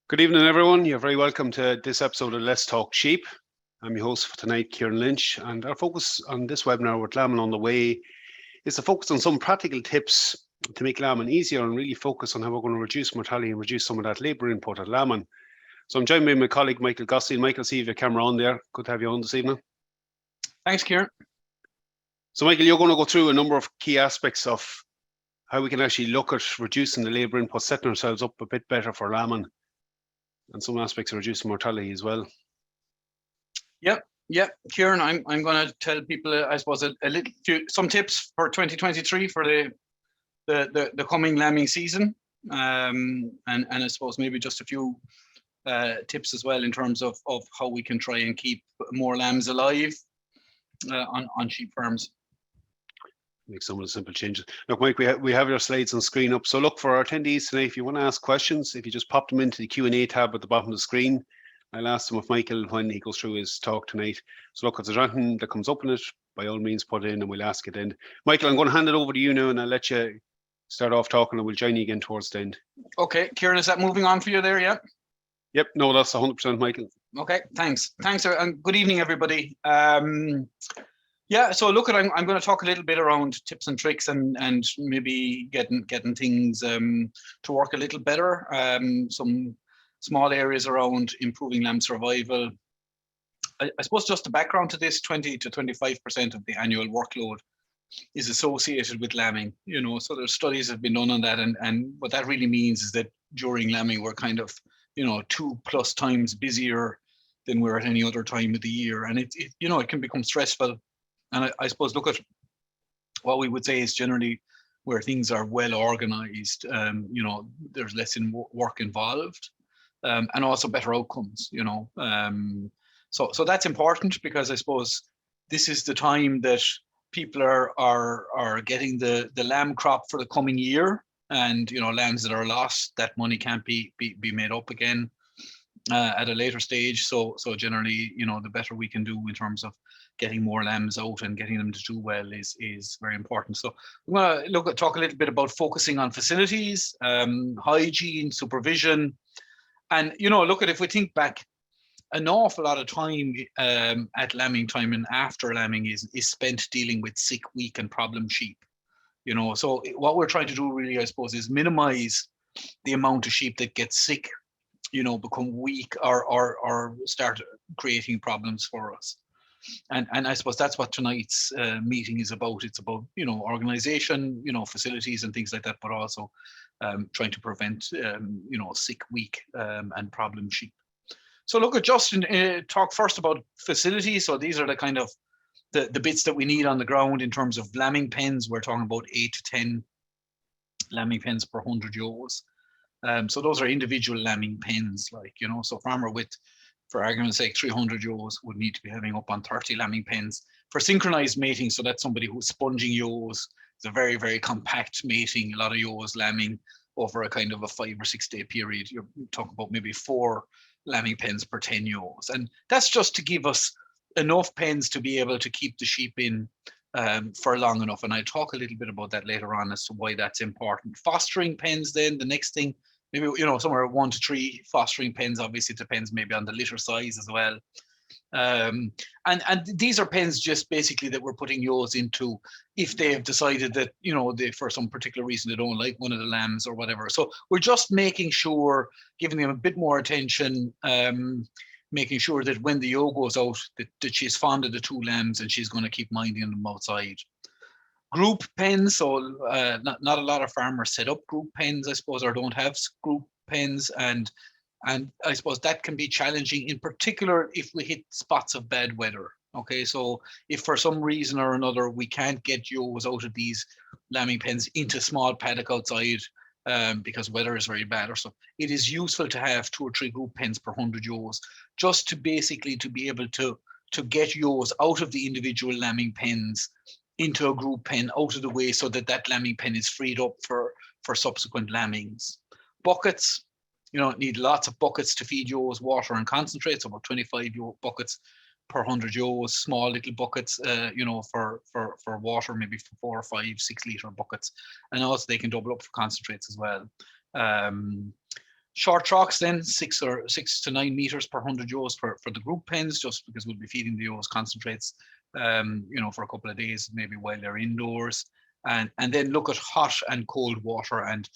Good evening, everyone. You're very welcome to this episode of Let's Talk Sheep. I'm your host for tonight, Ciaran Lynch, and our focus on this webinar with Lambing on the Way is to focus on some practical tips to make lambing easier and really focus on how we're going to reduce mortality and reduce some of that labour input at lambing. So I'm joined by my colleague, Michael Gottstein. Michael, see if your camera on there. Good to have you on this evening. Thanks, Ciaran. So Michael, you're going to go through a number of key aspects of how we can actually look at reducing the labour input, setting ourselves up a bit better for lambing, and some aspects of reducing mortality as well. Yep, Ciaran, I'm going to tell people, I suppose, some tips for 2023 for the coming lambing season, and I suppose maybe just a few tips as well in terms of how we can try and keep more lambs alive on sheep farms. Make some of the simple changes. Look, Mike, we have your slides on screen up. So look, for our attendees tonight, if you want to ask questions, if you just pop them into the Q&A tab at the bottom of the screen, I'll ask them of Michael when he goes through his talk tonight. So look, if there's anything that comes up in it, by all means put it in and we'll ask it in. Michael, I'm going to hand it over to you now and I'll let you start off talking and we'll join you again towards the end. Okay, Ciaran, is that moving on for you there, yeah? Yep, no, that's 100% Michael. Okay, thanks, and good evening, everybody. Yeah, so look, I'm going to talk a little bit around tips and tricks and maybe getting things to work a little better. Some small areas around improving lamb survival. I suppose just the background to this, 20 to 25% of the annual workload is associated with lambing. You know, so there's studies have been done on that, and what that really means is that during lambing we're kind of 2+ times busier than we're at any other time of the year, and it can become stressful. And I suppose look at what we would say is generally where things are well organized, there's less work involved, and also better outcomes, So that's important because I suppose this is the time that people are getting the lamb crop for the coming year, and lambs that are lost, that money can't be made up again at a later stage. So generally, the better we can do in terms of getting more lambs out and getting them to do well is very important. So I'm going to talk a little bit about focusing on facilities, hygiene, supervision, and if we think back, an awful lot of time at lambing time and after lambing is spent dealing with sick, weak, and problem sheep. So what we're trying to do really, I suppose, is minimize the amount of sheep that get sick, become weak or start creating problems for us. And I suppose that's what tonight's meeting is about. It's about, organization, facilities and things like that, but also trying to prevent, sick, weak and problem sheep. So look at Justin, talk first about facilities. So these are the kind of the bits that we need on the ground in terms of lambing pens. We're talking about 8 to 10 lambing pens per 100 ewes. So those are individual lambing pens, so farmer with, for argument's sake, 300 ewes would need to be having up on 30 lambing pens for synchronized mating. So that's somebody who's sponging ewes. It's a very, very compact mating, a lot of ewes lambing over a kind of a 5 or 6 day period. You're talking about maybe 4 lambing pens per 10 ewes. And that's just to give us enough pens to be able to keep the sheep in for long enough. And I'll talk a little bit about that later on as to why that's important. Fostering pens then, the next thing, maybe, somewhere 1 to 3 fostering pens. Obviously, it depends maybe on the litter size as well. And these are pens just basically that we're putting ewes into if they have decided that, they, for some particular reason, they don't like one of the lambs or whatever. So we're just making sure, giving them a bit more attention, making sure that when the ewe goes out, that she's fond of the 2 lambs and she's going to keep minding them outside. Group pens, so not a lot of farmers set up group pens, I suppose, or don't have group pens, and I suppose that can be challenging, in particular if we hit spots of bad weather. Okay, so if for some reason or another we can't get ewes out of these lambing pens into small paddock outside because weather is very bad or so, it is useful to have 2 or 3 group pens per 100 ewes, just to basically to be able to get ewes out of the individual lambing pens into a group pen out of the way, so that lambing pen is freed up for subsequent lambings. Buckets, need lots of buckets to feed ewes water and concentrates, about 25 buckets per 100 ewes, small little buckets, for water, maybe 4 or 5, 6 litre buckets. And also they can double up for concentrates as well. Short trocks then 6 to 9 meters per 100 ewes for the group pens, just because we'll be feeding the ewes concentrates, for a couple of days, maybe while they're indoors. And then look at hot and cold water. And,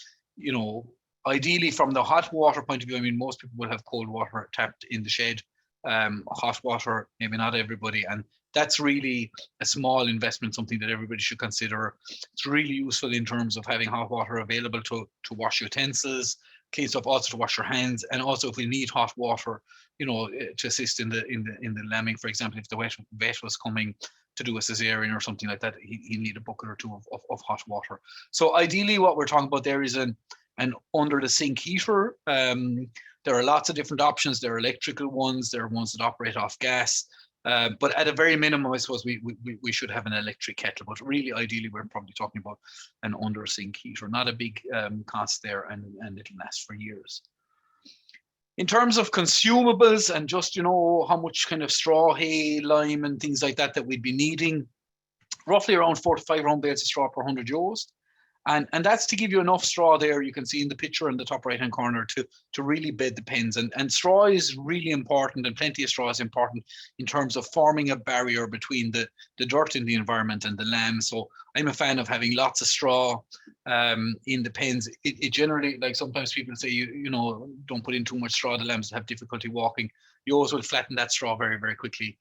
ideally from the hot water point of view, I mean, most people will have cold water tapped in the shed. Hot water, maybe not everybody. And that's really a small investment, something that everybody should consider. It's really useful in terms of having hot water available to wash utensils, clean stuff, also to wash your hands, and also if we need hot water, to assist in the lambing, for example, if the vet was coming to do a cesarean or something like that, he need a bucket or two of hot water. So ideally, what we're talking about there is an under the sink heater. There are lots of different options. There are electrical ones. There are ones that operate off gas. But at a very minimum, I suppose we should have an electric kettle. But really, ideally, we're probably talking about an under sink heater. Not a big cost there, and it'll last for years. In terms of consumables and just, how much kind of straw, hay, lime, and things like that we'd be needing, roughly around 4 to 5 round bales of straw per 100 ewes. And that's to give you enough straw there. You can see in the picture in the top right hand corner to really bed the pens. And straw is really important, and plenty of straw is important in terms of forming a barrier between the dirt in the environment and the lambs. So I'm a fan of having lots of straw in the pens. It generally, like sometimes people say, don't put in too much straw, the lambs have difficulty walking. You also will flatten that straw very, very quickly.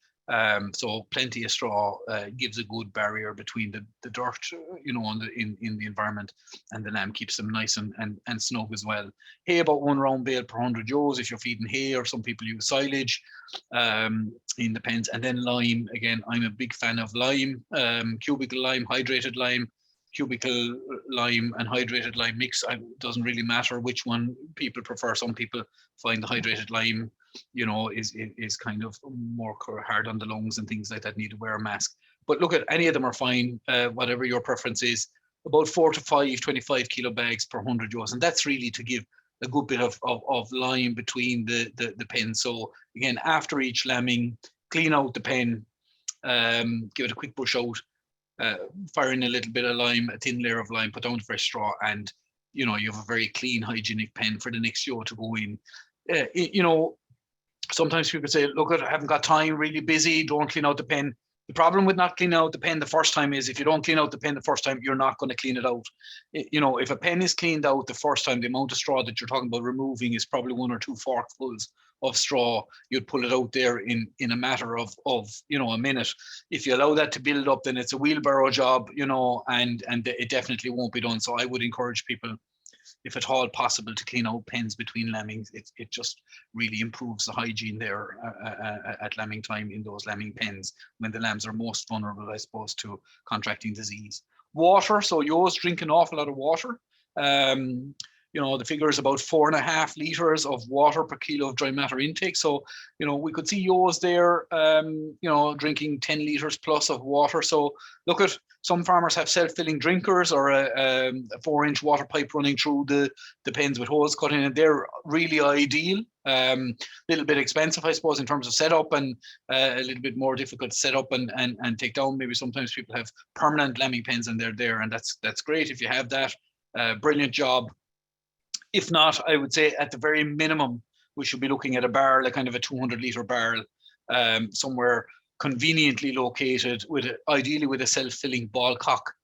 So plenty of straw gives a good barrier between the dirt, in the environment, and the lamb keeps them nice and snug as well. Hay, about 1 round bale per 100 ewes if you're feeding hay, or some people use silage in the pens. And then lime, again, I'm a big fan of lime, cubical lime, hydrated lime. Cubical lime and hydrated lime mix, it doesn't really matter which one people prefer. Some people find the hydrated lime, is kind of more hard on the lungs and things like that, need to wear a mask. But look, at any of them are fine, whatever your preference is. About 4 to 5 25 kilo bags per 100 ewes, and that's really to give a good bit of lime between the pens. So again, after each lambing, clean out the pen, give it a quick brush out, fire in a little bit of lime, a thin layer of lime, put down the fresh straw, and you have a very clean, hygienic pen for the next ewe to go in. Sometimes people say, look, I haven't got time, really busy, don't clean out the pen. The problem with not cleaning out the pen the first time is, if you don't clean out the pen the first time, you're not going to clean it out. If a pen is cleaned out the first time, the amount of straw that you're talking about removing is probably 1 or 2 forkfuls of straw. You'd pull it out there in a matter of a minute. If you allow that to build up, then it's a wheelbarrow job, and it definitely won't be done. So I would encourage people, if at all possible, to clean out pens between lambings. It just really improves the hygiene there at lambing time in those lambing pens, when the lambs are most vulnerable, I suppose, to contracting disease. Water, so ewes drink an awful lot of water. The figure is about 4.5 liters of water per kilo of dry matter intake. So, we could see ewes there, drinking 10 liters plus of water. So look, at some farmers have self-filling drinkers, or a 4-inch water pipe running through the pens with holes cut in, and they're really ideal. Little bit expensive, I suppose, in terms of setup, and a little bit more difficult to set up and take down. Maybe sometimes people have permanent lambing pens and they're there, and that's great if you have that. Brilliant job. If not, I would say at the very minimum, we should be looking at a barrel, a kind of a 200-liter barrel, somewhere conveniently located, ideally with a self-filling ball cock,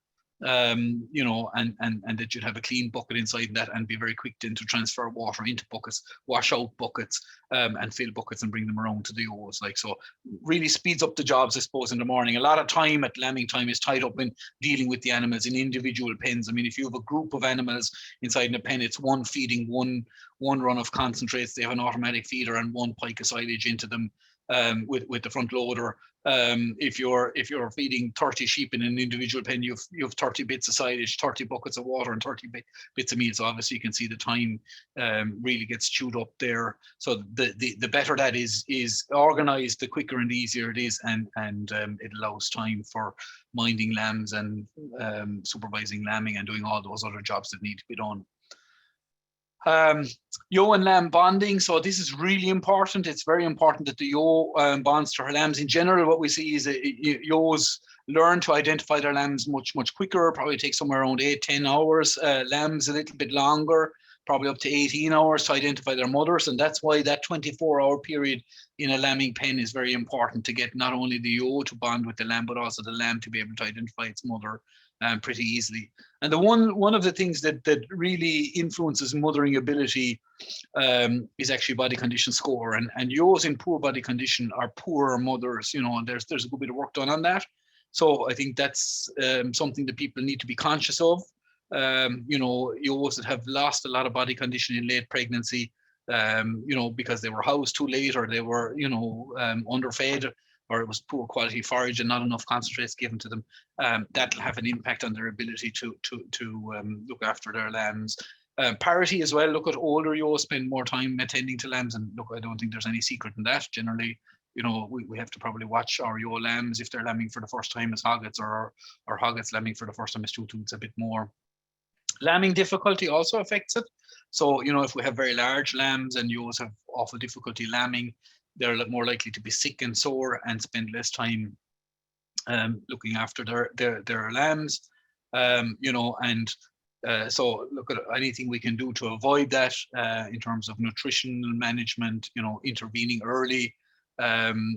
and that you'd have a clean bucket inside that, and be very quick then to transfer water into buckets, wash out buckets, and fill buckets and bring them around to the ewes. So really speeds up the jobs, I suppose, in the morning. A lot of time at lambing time is tied up in dealing with the animals in individual pens. I mean, if you have a group of animals inside in a pen, it's one feeding, one run of concentrates. They have an automatic feeder and 1 pike of silage into them, with the front loader. If you're feeding 30 sheep in an individual pen, you have 30 bits of silage, 30 buckets of water, and 30 bits of meal. So obviously you can see the time really gets chewed up there. So the better that is organized, the quicker and easier it is, and it allows time for minding lambs and supervising lambing and doing all those other jobs that need to be done. Ewe and lamb bonding. So this is really important. It's very important that the ewe bonds to her lambs. In general, what we see is that ewes learn to identify their lambs much quicker. Probably takes somewhere around 8-10 hours. Lambs a little bit longer. probably up to 18 hours to identify their mothers. And that's why that 24-hour period in a lambing pen is very important to get not only the ewe to bond with the lamb, but also the lamb to be able to identify its mother pretty easily. And the one of the things that really influences mothering ability is actually body condition score. And ewes in poor body condition are poorer mothers, and there's a good bit of work done on that. So I think that's something that people need to be conscious of. Ewes that have lost a lot of body condition in late pregnancy, because they were housed too late, or they were, underfed, or it was poor quality forage and not enough concentrates given to them, that'll have an impact on their ability to look after their lambs. Parity as well. Look, at older ewes spend more time attending to lambs, and look, I don't think there's any secret in that. Generally, we have to probably watch our ewe lambs if they're lambing for the first time as hoggets, or hoggets lambing for the first time as two-tooths a bit more. Lambing difficulty also affects it. So, if we have very large lambs and ewes have awful difficulty lambing, they're more likely to be sick and sore and spend less time looking after their lambs. So look at anything we can do to avoid that in terms of nutritional management, intervening early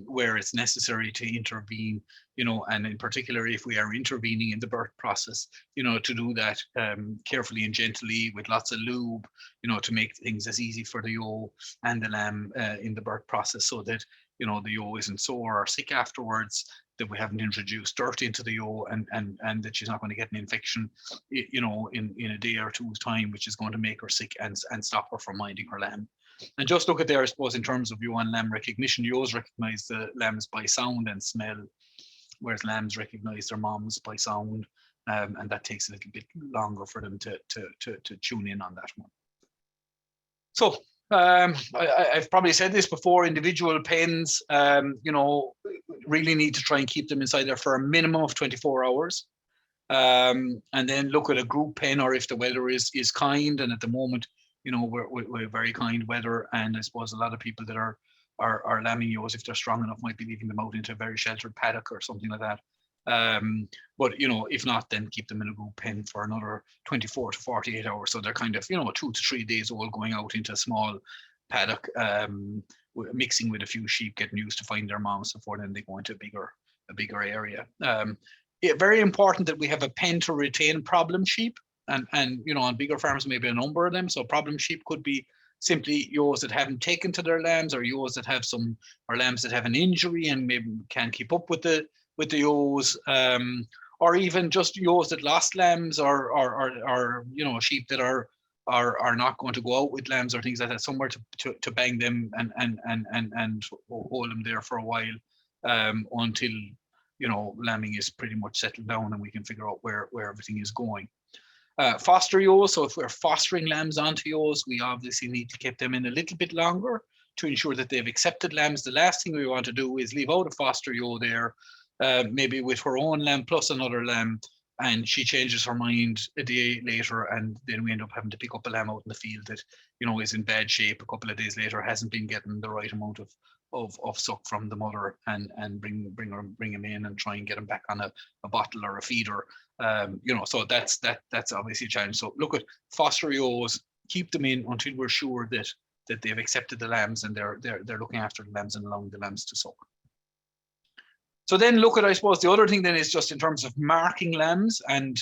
where it's necessary to intervene, and in particular, if we are intervening in the birth process, to do that carefully and gently with lots of lube, to make things as easy for the ewe and the lamb in the birth process, so that, the ewe isn't sore or sick afterwards, that we haven't introduced dirt into the ewe, and that she's not going to get an infection, in a day or two's time, which is going to make her sick and stop her from minding her lamb. And just look at there, I suppose, in terms of ewe and lamb recognition, ewes recognize the lambs by sound and smell, whereas lambs recognize their moms by sound, and that takes a little bit longer for them to tune in on that one. So I've probably said this before, individual pens, really need to try and keep them inside there for a minimum of 24 hours. And then look at a group pen, or if the weather is kind, and at the moment, we're very kind weather, and I suppose a lot of people that are lambing ewes, if they're strong enough, might be leaving them out into a very sheltered paddock or something like that. But if not, then keep them in a group pen for another 24 to 48 hours. So they're kind of 2 to 3 days old, going out into a small paddock, mixing with a few sheep, getting used to find their moms before then they go into a bigger area. Very important that we have a pen to retain problem sheep. And on bigger farms, maybe a number of them. So problem sheep could be simply ewes that haven't taken to their lambs, or ewes that have or lambs that have an injury and maybe can't keep up with the ewes, or even just ewes that lost lambs, or sheep that are not going to go out with lambs or things like that, somewhere to bang them and hold them there for a while, until lambing is pretty much settled down and we can figure out where everything is going. Foster ewes, so if we're fostering lambs onto ewes, we obviously need to keep them in a little bit longer to ensure that they've accepted lambs. The last thing we want to do is leave out a foster ewe there, maybe with her own lamb plus another lamb, and she changes her mind a day later, and then we end up having to pick up a lamb out in the field that is in bad shape a couple of days later, hasn't been getting the right amount of suck from the mother, and bring him in and try and get him back on a bottle or a feeder. So that's obviously a challenge. So look at foster ewes, keep them in until we're sure that they've accepted the lambs and they're looking after the lambs and allowing the lambs to suck. So then look at, I suppose, the other thing then is just in terms of marking lambs, and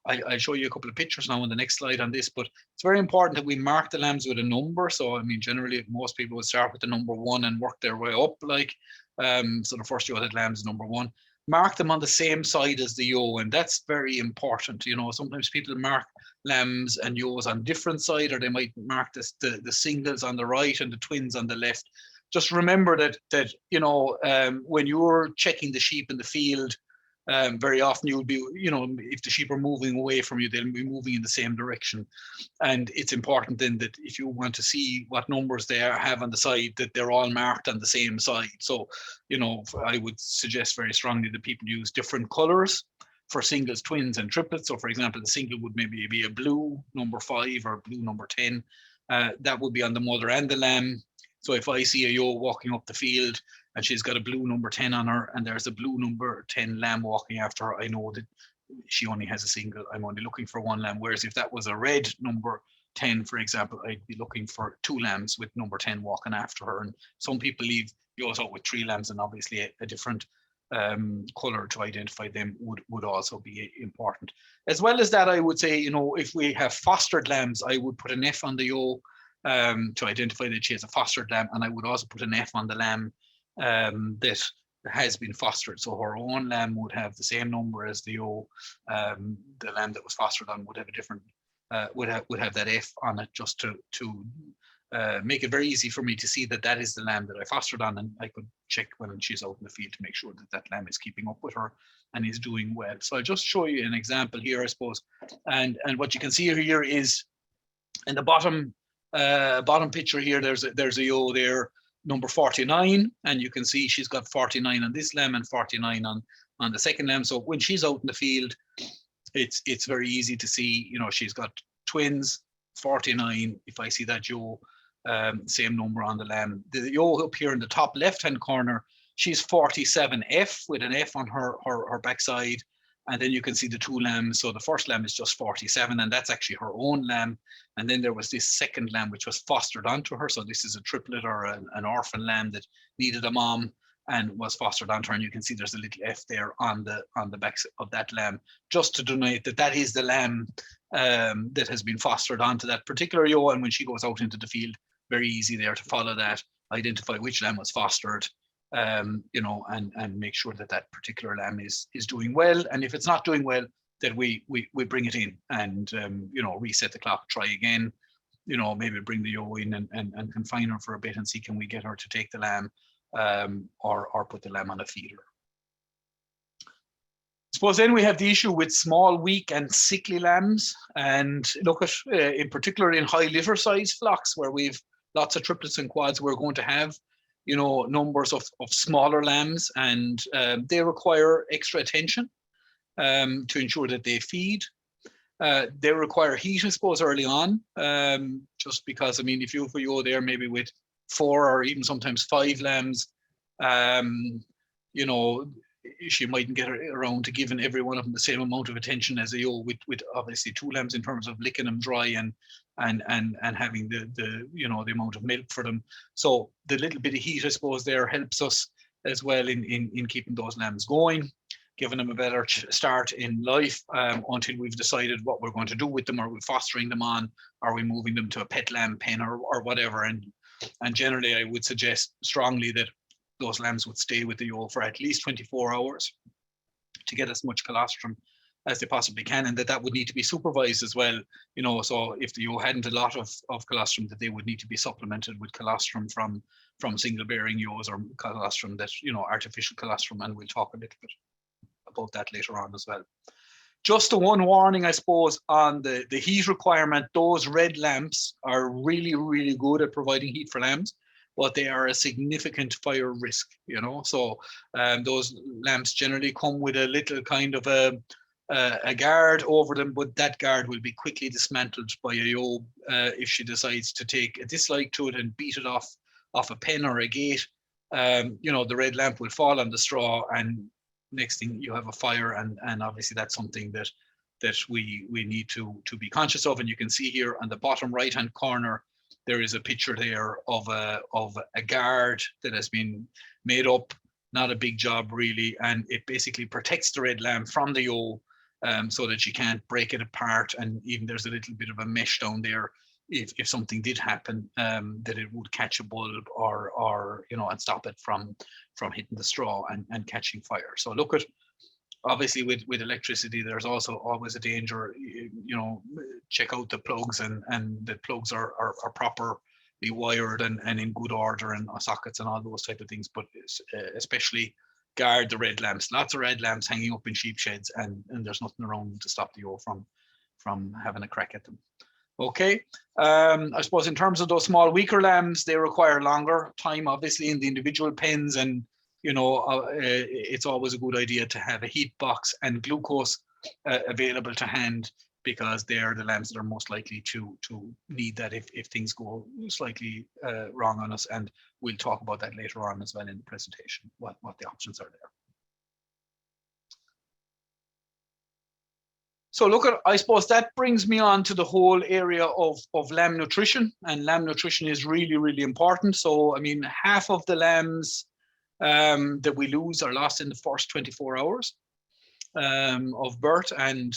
I'll show you a couple of pictures now on the next slide on this, but it's very important that we mark the lambs with a number. So, I mean, generally, most people would start with the number 1 and work their way up, so the first ewe that lambs is number 1. Mark them on the same side as the ewe, and that's very important. Sometimes people mark lambs and ewes on different side, or they might mark the singles on the right and the twins on the left. Just remember that when you're checking the sheep in the field, very often you'll be, if the sheep are moving away from you, they'll be moving in the same direction. And it's important then that if you want to see what numbers they have on the side, that they're all marked on the same side. So, I would suggest very strongly that people use different colors for singles, twins, and triplets. So, for example, the single would maybe be a blue number 5 or blue number 10. That would be on the mother and the lamb. So if I see a ewe walking up the field and she's got a blue number 10 on her, and there's a blue number 10 lamb walking after her, I know that she only has a single, I'm only looking for one lamb. Whereas if that was a red number 10, for example, I'd be looking for 2 lambs with number 10 walking after her. And some people leave yours out with 3 lambs, and obviously a different color to identify them would also be important. As well as that, I would say, if we have fostered lambs, I would put an F on the ewe to identify that she has a fostered lamb, and I would also put an F on the lamb that has been fostered. So her own lamb would have the same number as the ewe. The lamb that was fostered on would have a different would have that F on it, just to make it very easy for me to see that that is the lamb that I fostered on, and I could check when she's out in the field to make sure that that lamb is keeping up with her and is doing well. So I'll just show you an example here, I suppose. And what you can see here is in the bottom picture here, there's a ewe there, number 49, and you can see she's got 49 on this lamb and 49 on the second lamb. So when she's out in the field, it's very easy to see, she's got twins, 49. If I see that ewe, same number on the lamb. The ewe up here in the top left-hand corner, she's 47F with an F on her backside. And then you can see the 2 lambs. So the first lamb is just 47, and that's actually her own lamb. And then there was this second lamb, which was fostered onto her. So this is a triplet or an orphan lamb that needed a mom and was fostered onto her. And you can see there's a little F there on the back of that lamb, just to denote that that is the lamb that has been fostered onto that particular ewe. And when she goes out into the field, very easy there to follow that, identify which lamb was fostered, and make sure that that particular lamb is doing well. And if it's not doing well, then we bring it in and reset the clock, try again, maybe bring the ewe in and confine her for a bit and see, can we get her to take the lamb, or put the lamb on a feeder. Suppose then we have the issue with small, weak and sickly lambs, and look at in particular in high litter size flocks where we've lots of triplets and quads, we're going to have numbers of smaller lambs, and they require extra attention to ensure that they feed. They require heat, I suppose, early on, just because, if you go there maybe with 4 or even sometimes 5 lambs, she mightn't get around to giving every one of them the same amount of attention as a ewe with obviously 2 lambs, in terms of licking them dry and having the amount of milk for them. So the little bit of heat, I suppose, there helps us as well in keeping those lambs going, giving them a better start in life until we've decided what we're going to do with them. Are we fostering them on? Are we moving them to a pet lamb pen or whatever? And generally, I would suggest strongly that those lambs would stay with the ewe for at least 24 hours to get as much colostrum as they possibly can, and that would need to be supervised as well. So if the ewe hadn't a lot of colostrum, that they would need to be supplemented with colostrum from single bearing ewes, or colostrum that, artificial colostrum, and we'll talk a little bit about that later on as well. Just the one warning, I suppose, on the heat requirement. Those red lamps are really, really good at providing heat for lambs, but they are a significant fire risk, So those lamps generally come with a little kind of a guard over them, but that guard will be quickly dismantled by a ewe if she decides to take a dislike to it and beat it off a pen or a gate. The red lamp will fall on the straw, and next thing you have a fire, and obviously that's something that we need to be conscious of. And you can see here on the bottom right hand corner, there is a picture there of a guard that has been made up, not a big job really, and it basically protects the red lamb from the ewe, so that you can't break it apart. And even there's a little bit of a mesh down there if something did happen, that it would catch a bulb or and stop it from hitting the straw and catching fire. So look at, obviously with electricity, there's also always a danger. Check out the plugs, and the plugs are properly wired and in good order, and sockets and all those type of things. But especially guard the red lamps. Lots of red lamps hanging up in sheep sheds, and there's nothing around to stop the ewe from having a crack at them. Okay, I suppose in terms of those small, weaker lambs, they require longer time, obviously, in the individual pens, and it's always a good idea to have a heat box and glucose available to hand, because they're the lambs that are most likely to need that if things go slightly wrong on us. And we'll talk about that later on as well in the presentation, what the options are there. So look at, I suppose that brings me on to the whole area of lamb nutrition, and lamb nutrition is really, really important. So, I mean, half of the lambs that we lose are lost in the first 24 hours of birth. And,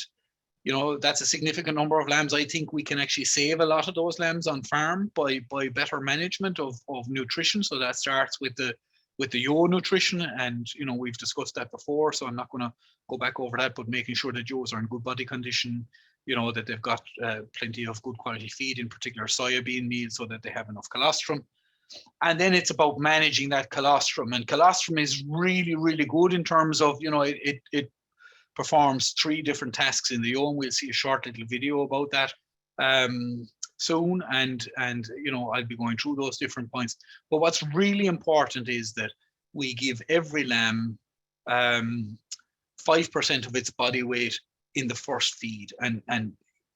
you know, that's a significant number of lambs. I think we can actually save a lot of those lambs on farm by better management of nutrition. So that starts with the ewe nutrition, and you know, we've discussed that before, so I'm not going to go back over that, but making sure that ewes are in good body condition, you know, that they've got plenty of good quality feed, in particular soybean meal, so that they have enough colostrum. And then it's about managing that colostrum, and colostrum is really, really good in terms of, you know, it performs 3 different tasks in the ewe, and we'll see a short little video about that soon, and you know, I'll be going through those different points. But what's really important is that we give every lamb 5% of its body weight in the first feed, and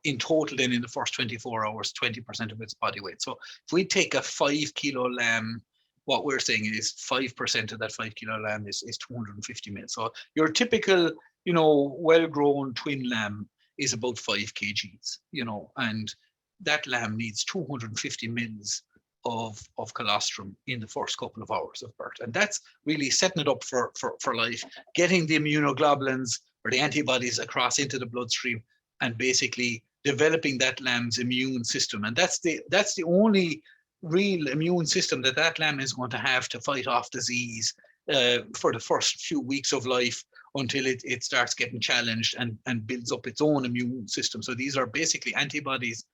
in total then in the first 24 hours 20% of its body weight. So if we take a 5 kilo lamb, what we're saying is 5% of that 5 kilo lamb is 250 mil. So your typical, you know, well-grown twin lamb is about 5 kgs, you know, and that lamb needs 250 mils of colostrum in the first couple of hours of birth. And that's really setting it up for life, getting the immunoglobulins or the antibodies across into the bloodstream, and basically developing that lamb's immune system. And that's the only real immune system that lamb is going to have to fight off disease for the first few weeks of life, until it starts getting challenged and builds up its own immune system. So these are basically antibodies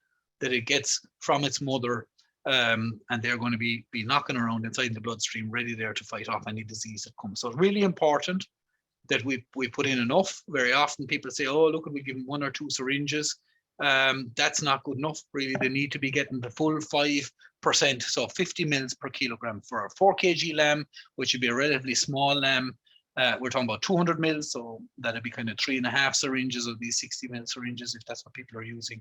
that it gets from its mother, and they're going to be knocking around inside the bloodstream, ready there to fight off any disease that comes. So it's really important that we put in enough. Very often people say, oh, look, we give them 1 or 2 syringes. That's not good enough. Really, they need to be getting the full 5%, so 50 mils per kilogram for a 4 kg lamb, which would be a relatively small lamb. We're talking about 200 mils, so that'd be kind of 3.5 syringes of these 60 mil syringes, if that's what people are using.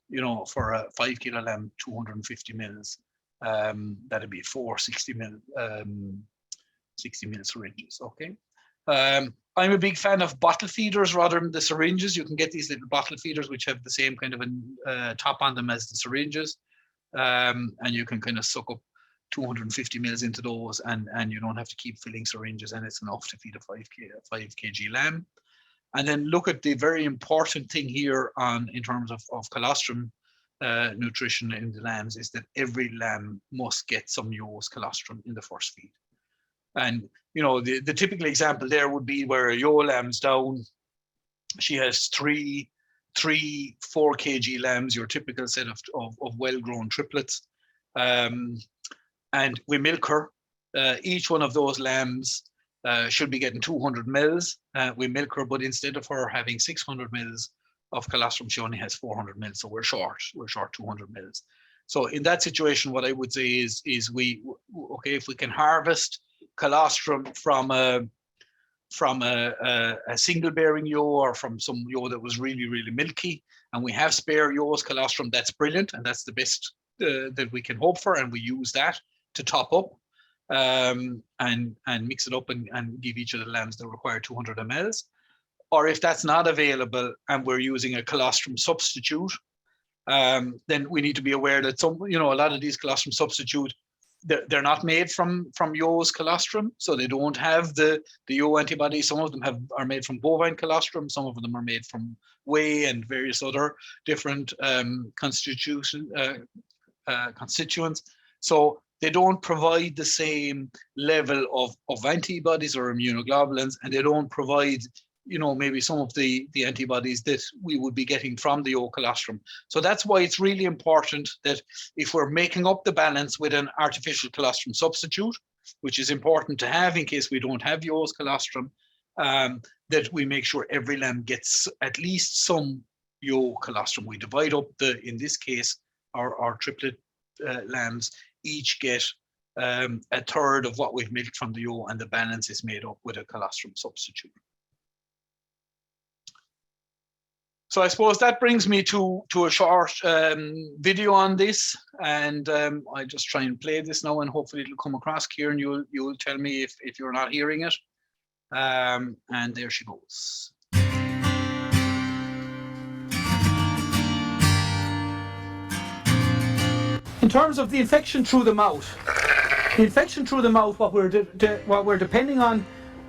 You know, for a 5 kilo lamb, 250 mils, that'd be 4 60 mil syringes. Okay. I'm a big fan of bottle feeders rather than the syringes. You can get these little bottle feeders which have the same kind of a top on them as the syringes, and you can kind of suck up 250 mils into those, and you don't have to keep filling syringes, and it's enough to feed a 5 kg lamb. And then look at the very important thing here in terms of colostrum nutrition in the lambs, is that every lamb must get some ewe's colostrum in the first feed. And you know, the typical example there would be where a ewe lamb's down. She has three 4 kg lambs, your typical set of well-grown triplets. And we milk her. Each one of those lambs should be getting 200 mils. We milk her, but instead of her having 600 mils of colostrum, she only has 400 mils. So we're short 200 mils. So in that situation, what I would say is if we can harvest colostrum from a single bearing ewe, or from some ewe that was really, really milky, and we have spare ewe's colostrum, that's brilliant, and that's the best that we can hope for, and we use that to top up and mix it up and give each of the lambs the required 200 mls. Or if that's not available and we're using a colostrum substitute, then we need to be aware that a lot of these colostrum substitute, they're not made from ewe's colostrum, so they don't have the ewe antibodies. Some of them are made from bovine colostrum, some of them are made from whey and various other different constituents. So they don't provide the same level of antibodies or immunoglobulins, and they don't provide, maybe some of the antibodies that we would be getting from the ewe colostrum. So that's why it's really important that if we're making up the balance with an artificial colostrum substitute, which is important to have in case we don't have ewe's colostrum, that we make sure every lamb gets at least some ewe colostrum. We divide up in this case, our triplet lambs each get a third of what we've milked from the ewe, and the balance is made up with a colostrum substitute. So I suppose that brings me to a short video on this, and I just try and play this now, and hopefully it'll come across. Ciaran, you'll tell me if you're not hearing it. And there she goes. In terms of the infection through the mouth, what we're depending on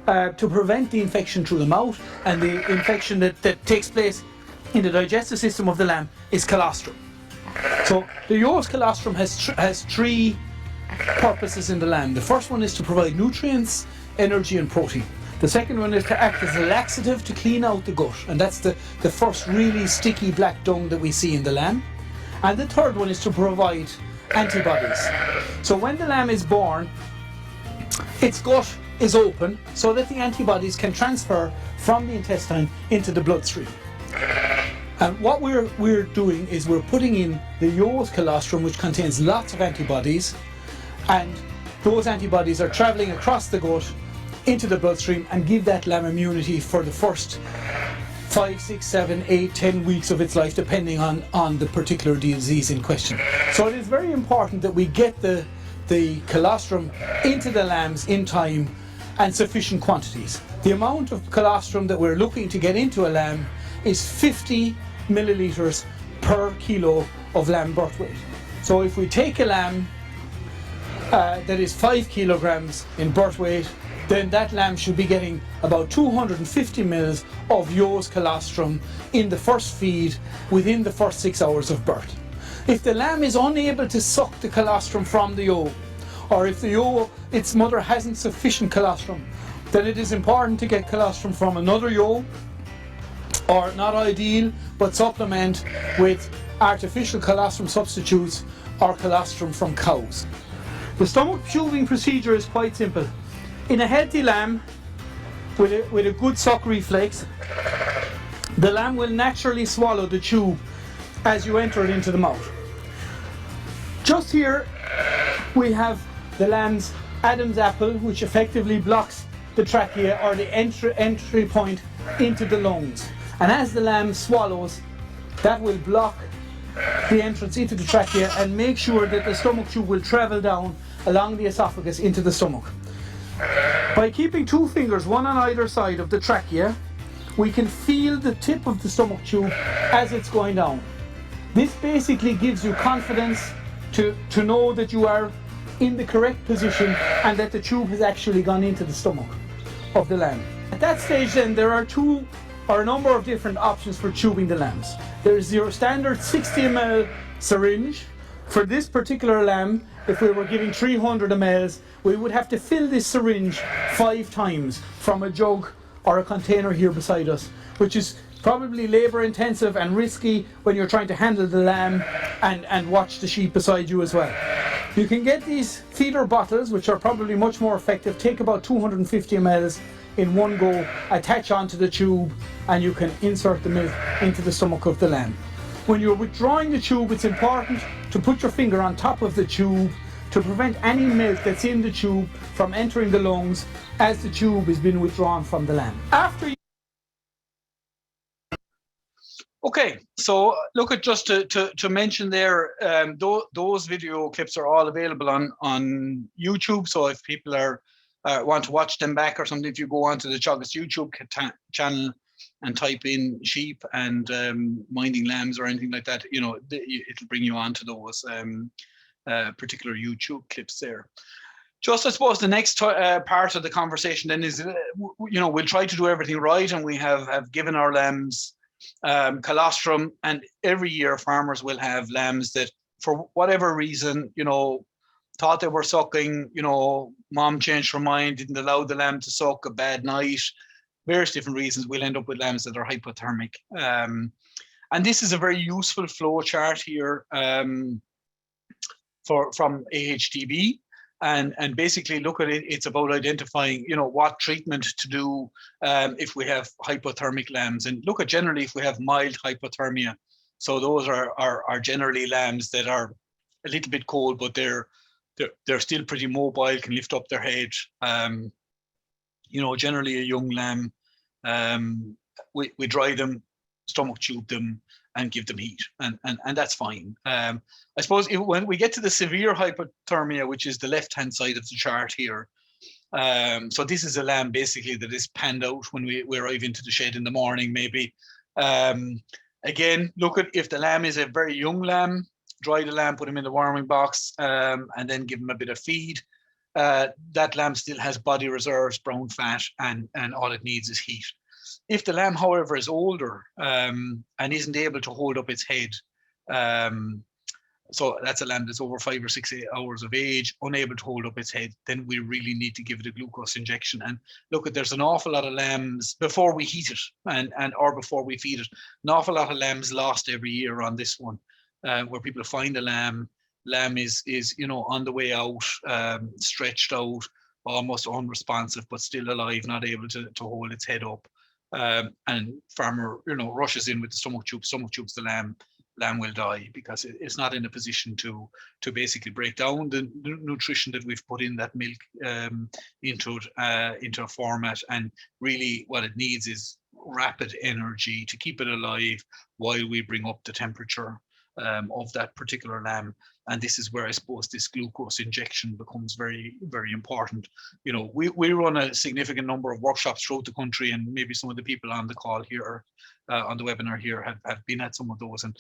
to prevent the infection through the mouth and the infection that takes place in the digestive system of the lamb is colostrum. So the Yo's colostrum has three purposes in the lamb. The first one is to provide nutrients, energy and protein. The second one is to act as a laxative to clean out the gut, and that's the first really sticky black dung that we see in the lamb. And the third one is to provide antibodies. So when the lamb is born, its gut is open so that the antibodies can transfer from the intestine into the bloodstream. And what we're doing is we're putting in the Yo's colostrum, which contains lots of antibodies, and those antibodies are traveling across the gut into the bloodstream and give that lamb immunity for the first 5, 6, 7, 8, 10 weeks of its life, depending on the particular disease in question. So it is very important that we get the colostrum into the lambs in time and sufficient quantities. The amount of colostrum that we're looking to get into a lamb is 50 milliliters per kilo of lamb birth weight. So if we take a lamb that is 5 kilograms in birth weight, then that lamb should be getting about 250 mils of Yo's colostrum in the first feed within the first 6 hours of birth. If the lamb is unable to suck the colostrum from the Yo, or if the Yo, its mother, hasn't sufficient colostrum, then it is important to get colostrum from another Yo, or not ideal, but supplement with artificial colostrum substitutes or colostrum from cows. The stomach tubing procedure is quite simple. In a healthy lamb with a good suck reflex, the lamb will naturally swallow the tube as you enter it into the mouth. Just here we have the lamb's Adam's apple, which effectively blocks the trachea, or the entry point into the lungs. And as the lamb swallows, that will block the entrance into the trachea and make sure that the stomach tube will travel down along the esophagus into the stomach. By keeping two fingers, one on either side of the trachea, we can feel the tip of the stomach tube as it's going down. This basically gives you confidence to know that you are in the correct position and that the tube has actually gone into the stomach of the lamb. At that stage then, there are a number of different options for tubing the lambs. There is your standard 60 ml syringe. For this particular lamb, if we were giving 300 ml, we would have to fill this syringe 5 times from a jug or a container here beside us, which is probably labour intensive and risky when you're trying to handle the lamb and watch the sheep beside you as well. You can get these feeder bottles, which are probably much more effective. Take about 250 ml in one go, attach onto the tube, and you can insert the milk into the stomach of the lamb. When you're withdrawing the tube, it's important to put your finger on top of the tube to prevent any milk that's in the tube from entering the lungs as the tube has been withdrawn from the lamb. Okay, so look at just to mention there, those video clips are all available on YouTube. So if people want to watch them back or something, if you go onto the Teagasc YouTube channel and type in sheep and minding lambs or anything like that, you know, it'll bring you onto those particular YouTube clips there. Just, I suppose, the next part of the conversation then is, you know, we'll try to do everything right, and we have given our lambs colostrum, and every year farmers will have lambs that, for whatever reason, you know, thought they were sucking, you know, mom changed her mind, didn't allow the lamb to suck, a bad night, various different reasons. We'll end up with lambs that are hypothermic. And this is a very useful flow chart here from AHTB. And basically look at it, it's about identifying, you know, what treatment to do if we have hypothermic lambs. And look at generally if we have mild hypothermia. So those are generally lambs that are a little bit cold, but they're still pretty mobile, can lift up their head. You know, generally a young lamb, we dry them, stomach tube them, and give them heat, and that's fine. I suppose when we get to the severe hypothermia, which is the left-hand side of the chart here, so this is a lamb basically that is panned out when we arrive into the shed in the morning, maybe. Again, look at if the lamb is a very young lamb, dry the lamb, put him in the warming box, and then give him a bit of feed. That lamb still has body reserves, brown fat, and all it needs is heat. If the lamb, however, is older and isn't able to hold up its head, so that's a lamb that's over 5 or 6 hours of age, unable to hold up its head, then we really need to give it a glucose injection. And look, there's an awful lot of lambs before we heat it or before we feed it. An awful lot of lambs lost every year on this one, where people find a lamb is on the way out, stretched out, almost unresponsive, but still alive, not able to hold its head up. And farmer rushes in with the stomach tubes, the lamb will die because it's not in a position to basically break down the nutrition that we've put in that milk into a format. And really what it needs is rapid energy to keep it alive while we bring up the temperature of that particular lamb. And this is where I suppose this glucose injection becomes very, very important. We run a significant number of workshops throughout the country, and maybe some of the people on the call here, on the webinar here, have been at some of those, and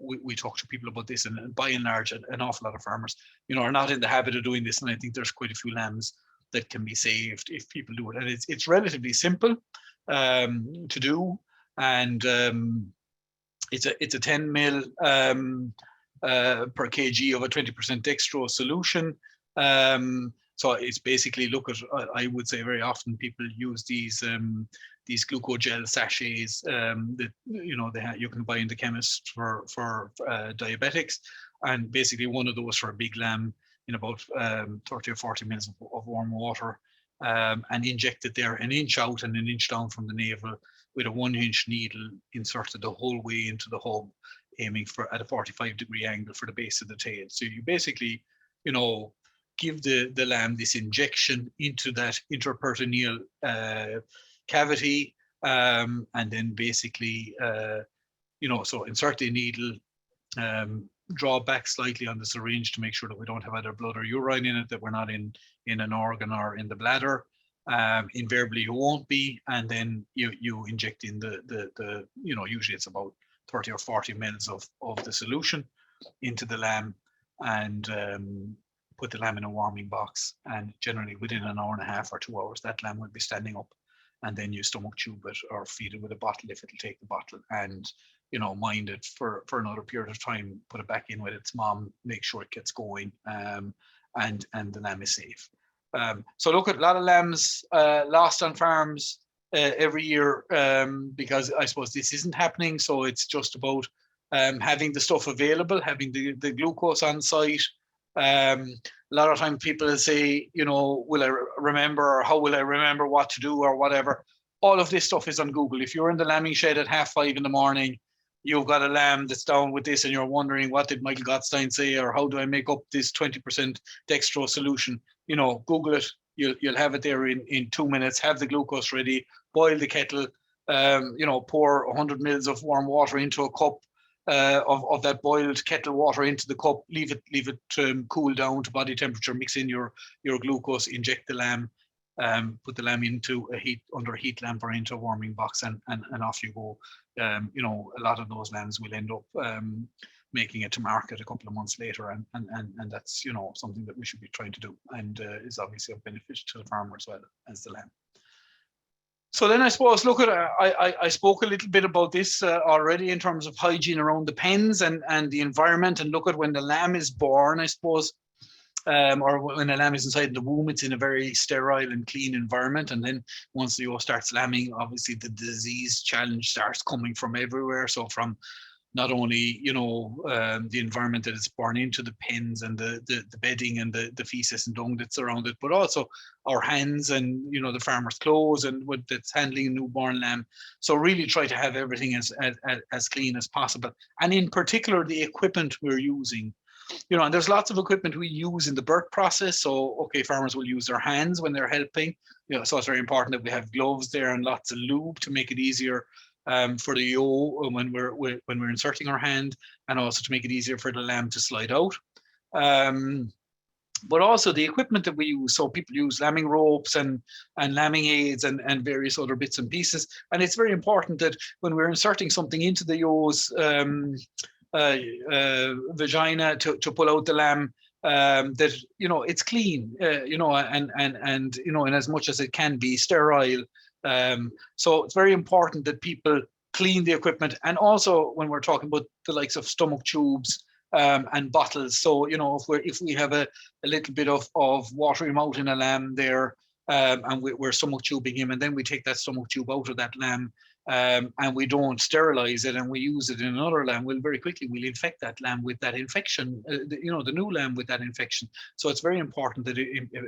we talk to people about this. And by and large, an awful lot of farmers, are not in the habit of doing this. And I think there's quite a few lambs that can be saved if people do it. And it's relatively simple to do, and it's a 10 ml per kg of a 20% dextrose solution. So it's basically, I would say very often people use these glucogel sachets that you can buy in the chemist for diabetics, and basically one of those for a big lamb in about 30 or 40 minutes of warm water, and inject it there an inch out and an inch down from the navel with a 1-inch needle inserted the whole way into the hub, aiming for at a 45-degree angle for the base of the tail. So you basically, give the lamb this injection into that interperitoneal cavity, and then basically, so insert the needle, draw back slightly on the syringe to make sure that we don't have either blood or urine in it, that we're not in an organ or in the bladder. Invariably you won't be, and then you inject in the usually it's about 30 or 40 mils of the solution into the lamb, and put the lamb in a warming box. And generally within an hour and a half or 2 hours, that lamb will be standing up, and then you stomach tube it or feed it with a bottle if it'll take the bottle, and mind it for another period of time, put it back in with its mom, make sure it gets going, and the lamb is safe. So look, at a lot of lambs lost on farms every year, because I suppose this isn't happening. So it's just about having the stuff available, having the glucose on site. A lot of time people say, will I remember, or how will I remember what to do or whatever. All of this stuff is on Google. If you're in the lambing shed at 5:30 in the morning, you've got a lamb that's down with this and you're wondering, what did Michael Gottstein say, or how do I make up this 20% dextrose solution? Google it. You'll have it there in 2 minutes. Have the glucose ready, boil the kettle, pour 100 mils of warm water into a cup of that boiled kettle water into the cup, leave it cool down to body temperature, mix in your glucose, inject the lamb, put the lamb into under a heat lamp or into a warming box, and off you go. A lot of those lambs will end up making it to market a couple of months later, and that's something that we should be trying to do, and is obviously of benefit to the farmer as well as the lamb. So then I suppose, look at I spoke a little bit about this already in terms of hygiene around the pens and the environment, and look at when the lamb is born, I suppose, or when the lamb is inside the womb, it's in a very sterile and clean environment. And then once the ewe starts lambing, obviously the disease challenge starts coming from everywhere. So from not only, the environment that it's born into, the pens and the bedding and the feces and dung that's around it, but also our hands and, the farmer's clothes and what that's handling a newborn lamb. So really try to have everything as clean as possible. And in particular, the equipment we're using. And there's lots of equipment we use in the birth process. So, okay, farmers will use their hands when they're helping. So it's very important that we have gloves there and lots of lube to make it easier for the ewe when we're inserting our hand, and also to make it easier for the lamb to slide out. But also the equipment that we use. So people use lambing ropes and lambing aids and various other bits and pieces. And it's very important that when we're inserting something into the ewes, vagina to pull out the lamb, that, you know, it's clean, you know, and you know, in as much as it can be sterile. So it's very important that people clean the equipment. And also when we're talking about the likes of stomach tubes and bottles. So, you know, if we have a little bit of watery mouth in a lamb there, and we're stomach tubing him, and then we take that stomach tube out of that lamb, and we don't sterilize it, and we use it in another lamb, we'll infect that lamb with that infection, you know, the new lamb with that infection. So it's very important that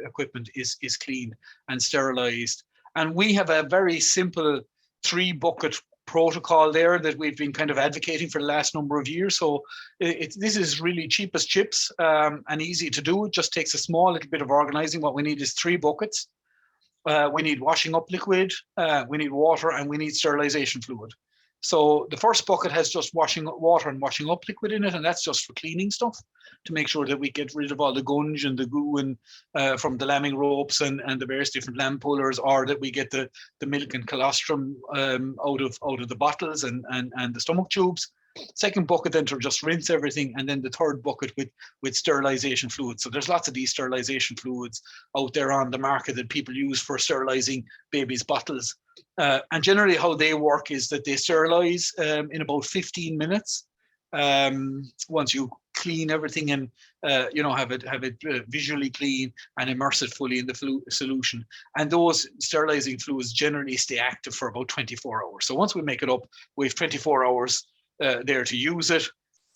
equipment is clean and sterilized. And we have a very simple 3-bucket protocol there that we've been kind of advocating for the last number of years. So this is really cheap as chips, and easy to do. It just takes a small little bit of organizing. What we need is 3 buckets. We need washing up liquid, we need water, and we need sterilization fluid. So the first bucket has just water and washing up liquid in it, and that's just for cleaning stuff, to make sure that we get rid of all the gunge and the goo and from the lambing ropes and the various different lamb pullers, or that we get the milk and colostrum out of the bottles and the stomach tubes. Second bucket then to just rinse everything, and then the third bucket with sterilization fluids. So there's lots of these sterilization fluids out there on the market that people use for sterilizing babies' bottles. And generally how they work is that they sterilize in about 15 minutes. Once you clean everything and you know, have it visually clean and immerse it fully in the solution. And those sterilizing fluids generally stay active for about 24 hours. So once we make it up, we have 24 hours there to use it,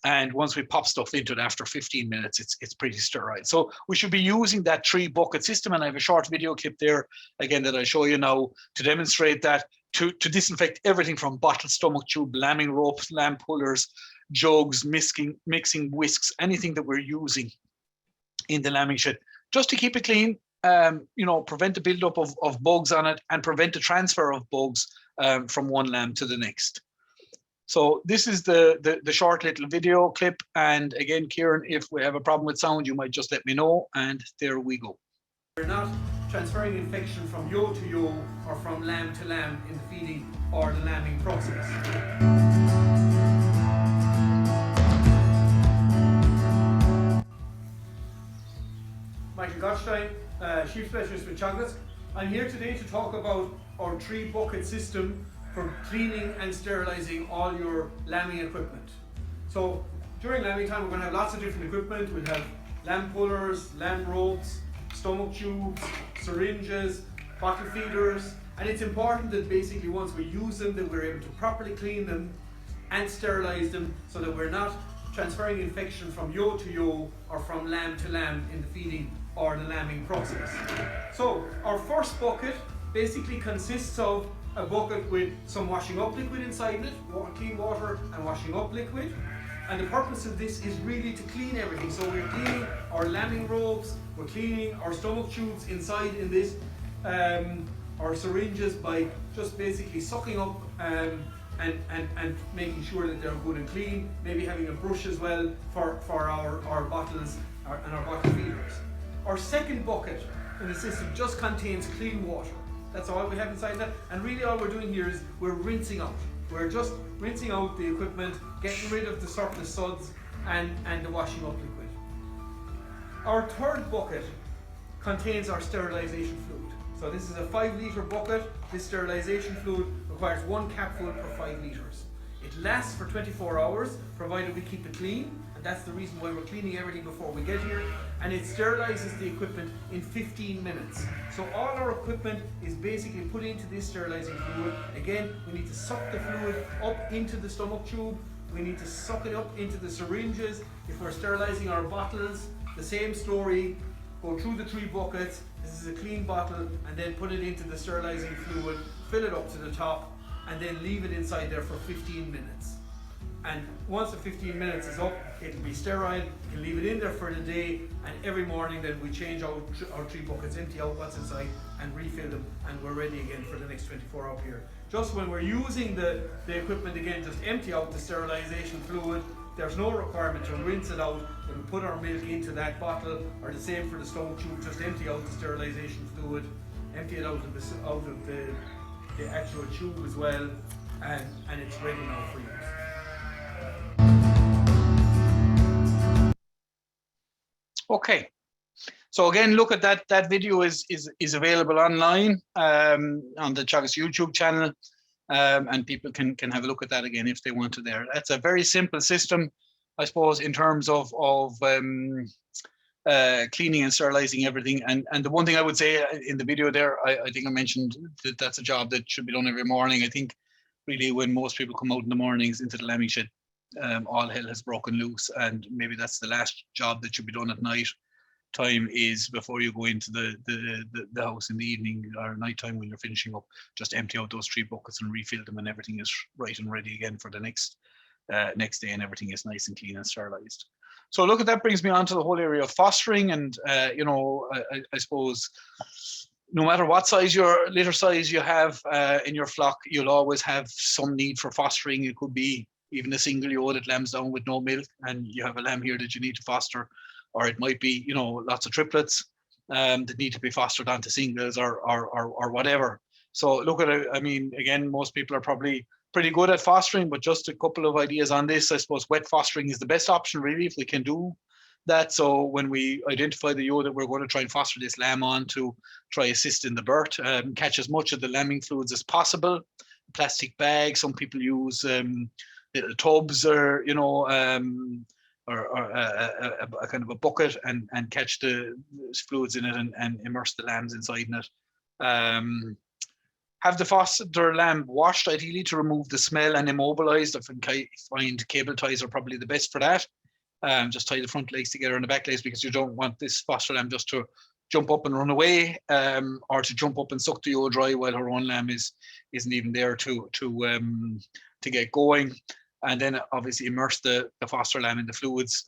and once we pop stuff into it after 15 minutes, it's pretty sterile. So we should be using that 3-bucket system, and I have a short video clip there again that I'll show you now to demonstrate that, to disinfect everything from bottle, stomach tube, lambing ropes, lamb pullers, jugs, mixing whisks, anything that we're using in the lambing shed, just to keep it clean, you know, prevent the buildup of bugs on it, and prevent the transfer of bugs from one lamb to the next. So this is the short little video clip. And again, Ciaran, if we have a problem with sound, you might just let me know. And there we go. We're not transferring infection from ewe to ewe or from lamb to lamb in the feeding or the lambing process. Michael Gottstein, Sheep Specialist with Teagasc. I'm here today to talk about our 3-bucket system for cleaning and sterilizing all your lambing equipment. So during lambing time, we're going to have lots of different equipment. We'll have lamb pullers, lamb ropes, stomach tubes, syringes, bottle feeders, and it's important that basically once we use them, that we're able to properly clean them and sterilize them, so that we're not transferring infection from ewe to ewe or from lamb to lamb in the feeding or the lambing process. So our first bucket basically consists of a bucket with some washing up liquid inside it, clean water and washing up liquid. And the purpose of this is really to clean everything. So we're cleaning our lambing ropes, we're cleaning our stomach tubes inside in this, our syringes, by just basically sucking up and making sure that they're good and clean. Maybe having a brush as well for our bottles and our bottle feeders. Our second bucket in the system just contains clean water. That's all we have inside that, and really all we're doing here is we're rinsing out. We're just rinsing out the equipment, getting rid of the surplus suds and the washing up liquid. Our third bucket contains our sterilization fluid. So this is a 5-litre bucket. This sterilization fluid requires 1 capful per 5 litres. It lasts for 24 hours, provided we keep it clean, and that's the reason why we're cleaning everything before we get here. And it sterilizes the equipment in 15 minutes. So all our equipment is basically put into this sterilizing fluid. Again, we need to suck the fluid up into the stomach tube. We need to suck it up into the syringes. If we're sterilizing our bottles, the same story. Go through the 3 buckets. This is a clean bottle, and then put it into the sterilizing fluid, fill it up to the top, and then leave it inside there for 15 minutes. And once the 15 minutes is up, it'll be sterile. You can leave it in there for the day, and every morning then we change out our 3 buckets, empty out what's inside, and refill them, and we're ready again for the next 24-hour period. Just when we're using the equipment again, just empty out the sterilization fluid. There's no requirement to rinse it out. When we put our milk into that bottle, or the same for the stomach tube, just empty out the sterilization fluid, empty it out of the actual tube as well, and it's ready now for use. Okay. So again, look at that video is available online on the Teagasc YouTube channel, and people can have a look at that again if they want to there. That's a very simple system, I suppose, in terms of cleaning and sterilizing everything. And the one thing I would say in the video there, I think I mentioned that that's a job that should be done every morning. I think really when most people come out in the mornings into the lambing shed, all hell has broken loose, and maybe that's the last job that should be done at night time, is before you go into the house in the evening or night time when you're finishing up, just empty out those 3 buckets and refill them, and everything is right and ready again for the next day, and everything is nice and clean and sterilized. So look, at that brings me on to the whole area of fostering, and you know, I suppose no matter what size your litter size you have in your flock, you'll always have some need for fostering. It could be even a single ewe that lambs down with no milk, and you have a lamb here that you need to foster. Or it might be, you know, lots of triplets that need to be fostered onto singles or whatever. So look at it. I mean, again, most people are probably pretty good at fostering, but just a couple of ideas on this. I suppose wet fostering is the best option, really, if we can do that. So when we identify the ewe that we're going to try and foster this lamb on to try assist in the birth, catch as much of the lambing fluids as possible. Plastic bags. Some people use little tubs, or you know. Or a kind of a bucket, and catch the fluids in it and immerse the lambs inside in it. Have the foster lamb washed, ideally, to remove the smell, and immobilized. I find cable ties are probably the best for that. Just tie the front legs together and the back legs, because you don't want this foster lamb just to jump up and run away, or to jump up and suck the ewe dry while her own lamb isn't even there to get going. And then obviously immerse the foster lamb in the fluids.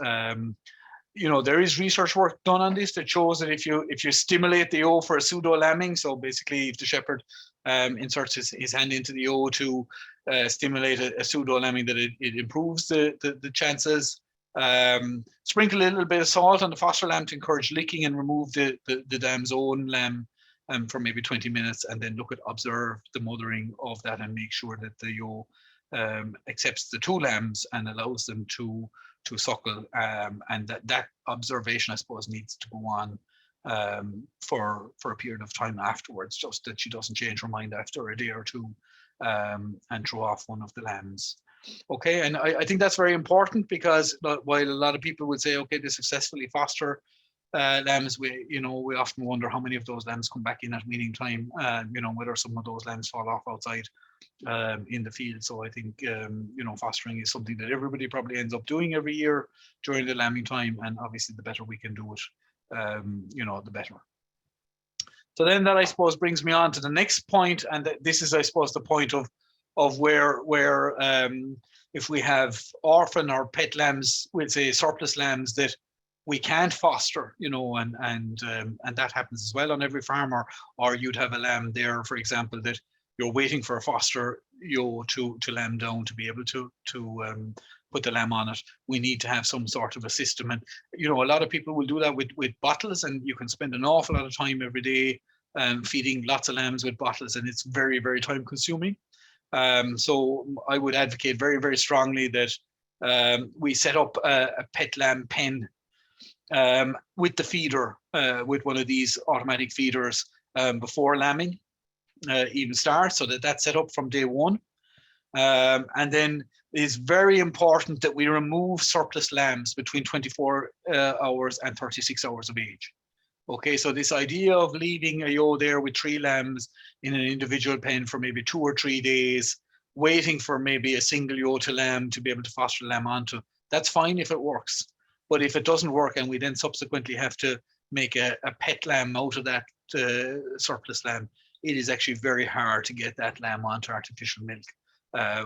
You know, there is research work done on this that shows that if you stimulate the ewe for a pseudo lambing, so basically if the shepherd inserts his hand into the ewe to stimulate a pseudo lambing, that it improves the chances. Sprinkle a little bit of salt on the foster lamb to encourage licking and remove the dam's own lamb for maybe 20 minutes, and then observe the mothering of that, and make sure that the ewe accepts the 2 lambs and allows them to suckle, and that observation, I suppose, needs to go on for a period of time afterwards, just that she doesn't change her mind after a day or 2 and throw off one of the lambs. Okay, and I think that's very important, because while a lot of people would say, okay, they successfully foster lambs, we often wonder how many of those lambs come back in at weaning time, you know, whether some of those lambs fall off outside in the field. So I think you know, fostering is something that everybody probably ends up doing every year during the lambing time, and obviously the better we can do it, you know, the better. So then that, I suppose, brings me on to the next point, and this is, I suppose, the point of where if we have orphan or pet lambs, we'd say surplus lambs that we can't foster, you know, and that happens as well on every farm, or you'd have a lamb there, for example, that you're waiting for a foster ewe to lamb down to be able to put the lamb on it. We need to have some sort of a system, and you know, a lot of people will do that with bottles, and you can spend an awful lot of time every day feeding lots of lambs with bottles, and it's very, very time consuming. So I would advocate very, very strongly that we set up a pet lamb pen with the feeder, with one of these automatic feeders before lambing even starts, so that's set up from day 1. And then it's very important that we remove surplus lambs between 24 hours and 36 hours of age. Okay, so this idea of leaving a ewe there with 3 lambs in an individual pen for maybe 2 or 3 days, waiting for maybe a single ewe to lamb to be able to foster lamb onto, that's fine if it works. But if it doesn't work, and we then subsequently have to make a pet lamb out of that surplus lamb, it is actually very hard to get that lamb onto artificial milk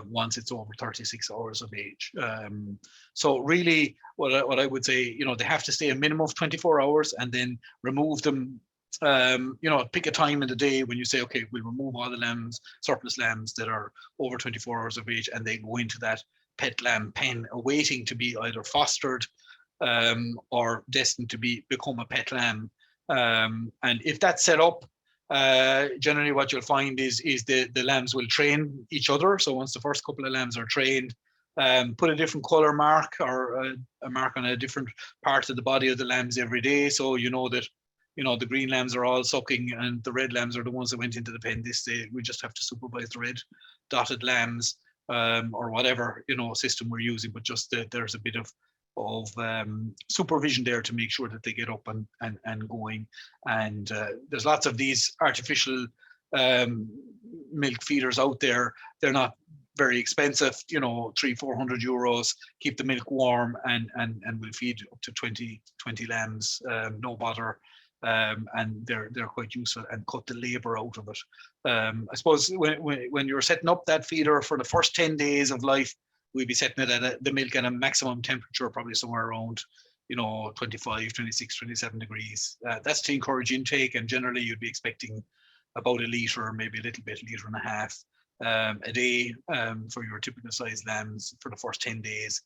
once it's over 36 hours of age. So really, what I would say, you know, they have to stay a minimum of 24 hours, and then remove them. You know, pick a time in the day when you say, okay, we'll remove all the lambs, surplus lambs that are over 24 hours of age, and they go into that pet lamb pen, awaiting to be either fostered or destined to become a pet lamb. And if that's set up, generally what you'll find is the lambs will train each other. So once the first couple of lambs are trained, put a different color mark or a mark on a different part of the body of the lambs every day. So you know that, the green lambs are all sucking and the red lambs are the ones that went into the pen this day. We just have to supervise the red dotted lambs or whatever, system we're using, but just that there's a bit of supervision there to make sure that they get up and going. And there's lots of these artificial milk feeders out there. They're not very expensive, 300-400 euros, keep the milk warm and will feed up to 20 lambs, no bother. And they're quite useful and cut the labor out of it. I suppose when you're setting up that feeder for the first 10 days of life, we'd be setting it at the milk at a maximum temperature, probably somewhere around, 25, 26, 27 degrees. That's to encourage intake, and generally you'd be expecting about a litre, maybe a little bit, litre and a half a day for your typical size lambs for the first 10 days.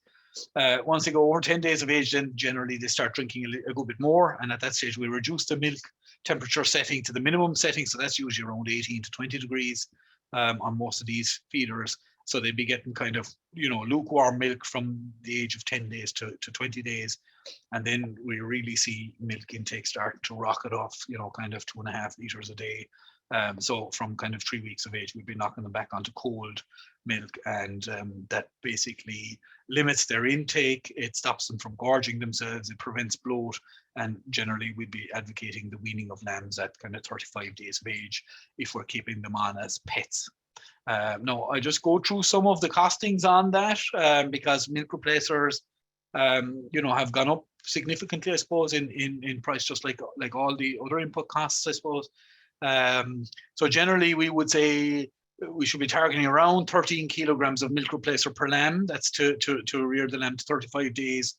Once they go over 10 days of age, then generally they start drinking a good bit more. And at that stage, we reduce the milk temperature setting to the minimum setting. So that's usually around 18 to 20 degrees on most of these feeders. So they'd be getting kind of, lukewarm milk from the age of 10 days to 20 days. And then we really see milk intake start to rocket off, kind of 2.5 litres a day. So from kind of 3 weeks of age, we'd be knocking them back onto cold milk, and that basically limits their intake. It stops them from gorging themselves. It prevents bloat, and generally we'd be advocating the weaning of lambs at kind of 35 days of age if we're keeping them on as pets. Now, I just go through some of the costings on that because milk replacers, have gone up significantly, I suppose, in price, just like all the other input costs, I suppose. So generally, we would say we should be targeting around 13 kilograms of milk replacer per lamb. That's to rear the lamb to 35 days.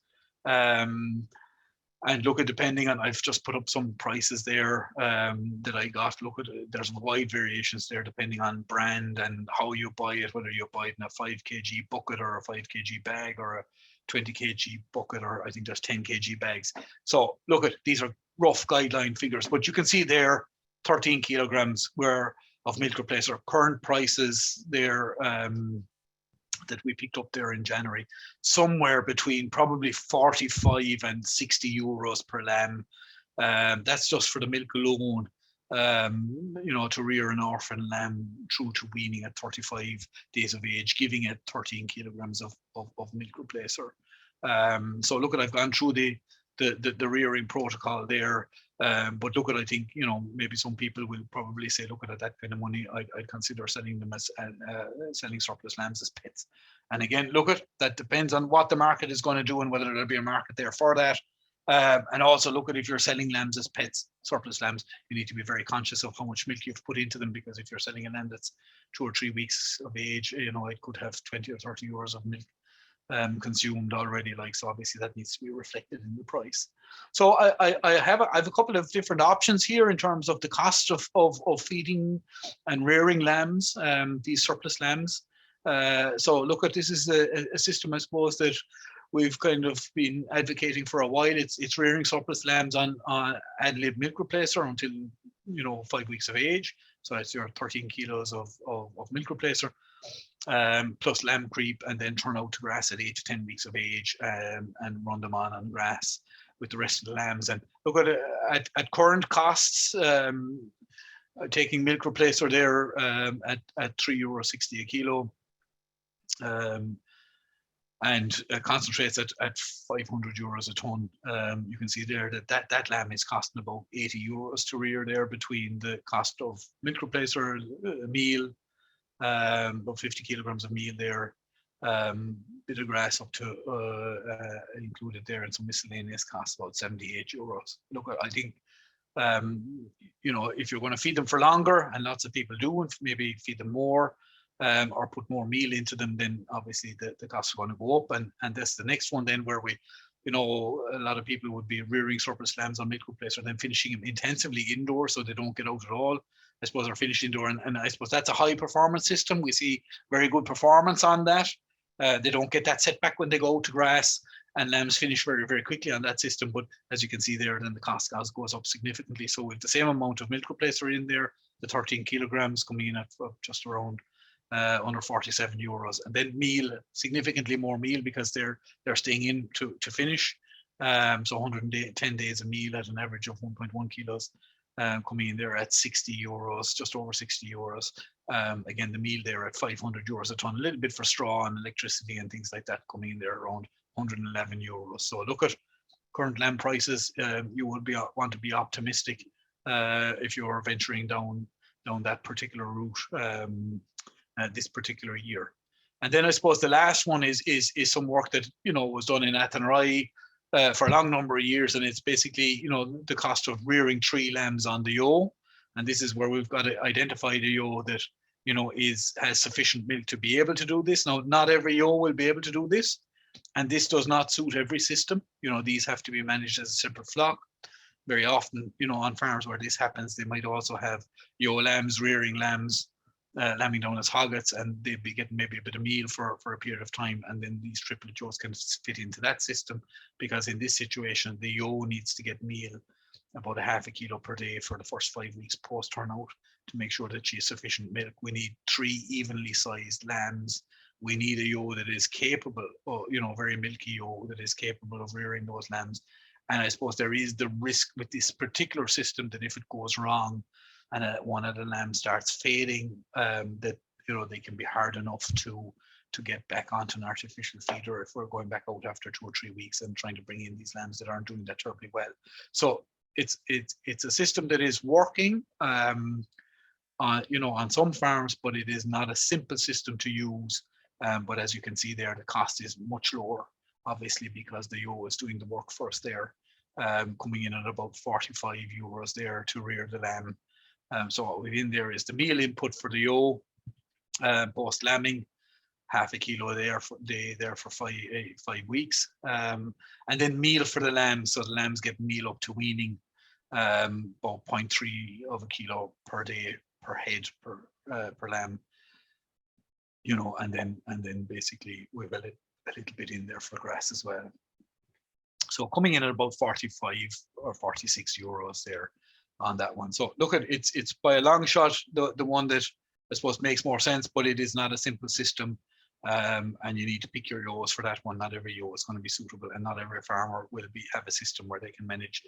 And look at, depending on, I've just put up some prices there that I got. Look at, there's wide variations there depending on brand and how you buy it, whether you buy it in a 5 kg bucket or a 5 kg bag or a 20 kg bucket, or I think there's 10 kg bags. So look at, these are rough guideline figures, but you can see there 13 kilograms of milk replacer. Current prices there that we picked up there in January, somewhere between probably 45 and 60 euros per lamb. That's just for the milk alone, to rear an orphan lamb through to weaning at 35 days of age, giving it 13 kilograms of milk replacer. So look at, I've gone through the rearing protocol there. But look at, I think, maybe some people will probably say, look at that kind of money, I'd consider selling them as selling surplus lambs as pets. And again, look at, that depends on what the market is going to do and whether there'll be a market there for that. And also look at, if you're selling lambs as pets, surplus lambs, you need to be very conscious of how much milk you've put into them, because if you're selling a lamb that's 2 or 3 weeks of age, it could have 20 or 30 euros of milk consumed already, so obviously that needs to be reflected in the price. So I have a couple of different options here in terms of the cost of feeding and rearing lambs, these surplus lambs. So look at, this is a system, I suppose, that we've kind of been advocating for a while. It's rearing surplus lambs on ad lib milk replacer until 5 weeks of age. So that's your 13 kilos of milk replacer. Plus lamb creep, and then turn out to grass at 8 to 10 weeks of age, and run them on grass with the rest of the lambs. And look at current costs, taking milk replacer there at €3.60 a kilo, and concentrates at 500 euros a ton. You can see there that lamb is costing about 80 euros to rear there, between the cost of milk replacer, meal, about 50 kilograms of meal there, bit of grass up to included there, and some miscellaneous costs, about 78 euros. Look, I think, if you're going to feed them for longer, and lots of people do, and maybe feed them more, or put more meal into them, then obviously the costs are going to go up. And that's the next one then, where we, a lot of people would be rearing surplus lambs on milk replacer and then finishing them intensively indoor so they don't get out at all. I suppose they're finished indoor, and I suppose that's a high performance system. We see very good performance on that. They don't get that setback when they go to grass, and lambs finish very, very quickly on that system. But as you can see there, then the cost goes up significantly. So with the same amount of milk replacer in there, the 13 kilograms coming in at just around under 47 euros. And then meal, significantly more meal because they're staying in to finish. So 110 days of meal at an average of 1.1 kilos. Coming in there at 60 euros, just over 60 euros. Again, the meal there at 500 euros a ton, a little bit for straw and electricity and things like that, coming in there around 111 euros. So look at current lamb prices. You would want to be optimistic if you're venturing down that particular route this particular year. And then I suppose the last one is some work that was done in Athenry for a long number of years, and it's basically the cost of rearing 3 lambs on the ewe, and this is where we've got to identify the ewe that has sufficient milk to be able to do this. Now, not every ewe will be able to do this, and this does not suit every system. These have to be managed as a separate flock. Very often, on farms where this happens, they might also have ewe lambs rearing lambs, lambing down as hoggets, and they'd be getting maybe a bit of meal for a period of time, and then these triplet ewes can fit into that system, because in this situation the ewe needs to get meal about 0.5 kilo per day for the first 5 weeks post turnout to make sure that she has sufficient milk. We need 3 evenly sized lambs. We need a ewe that is capable, very milky ewe that is capable of rearing those lambs. And I suppose there is the risk with this particular system that if it goes wrong and one of the lambs starts fading, that they can be hard enough to get back onto an artificial feeder if we're going back out after 2 or 3 weeks and trying to bring in these lambs that aren't doing that terribly well. So it's a system that is working on some farms, but it is not a simple system to use. But as you can see there, the cost is much lower, obviously, because the ewe is doing the work first there, coming in at about 45 euros there to rear the lamb. So what we've in there is the meal input for the ewe, post lambing, 0.5 kilo there for 5 weeks, and then meal for the lambs. So the lambs get meal up to weaning, about 0.3 kilo per day per head per lamb. And then basically we've a little bit in there for grass as well. So coming in at about 45 or 46 euros there on that one. So look at it's by a long shot the one that I suppose makes more sense, but it is not a simple system, and you need to pick your ewes for that one. Not every ewe is going to be suitable, and not every farmer will have a system where they can manage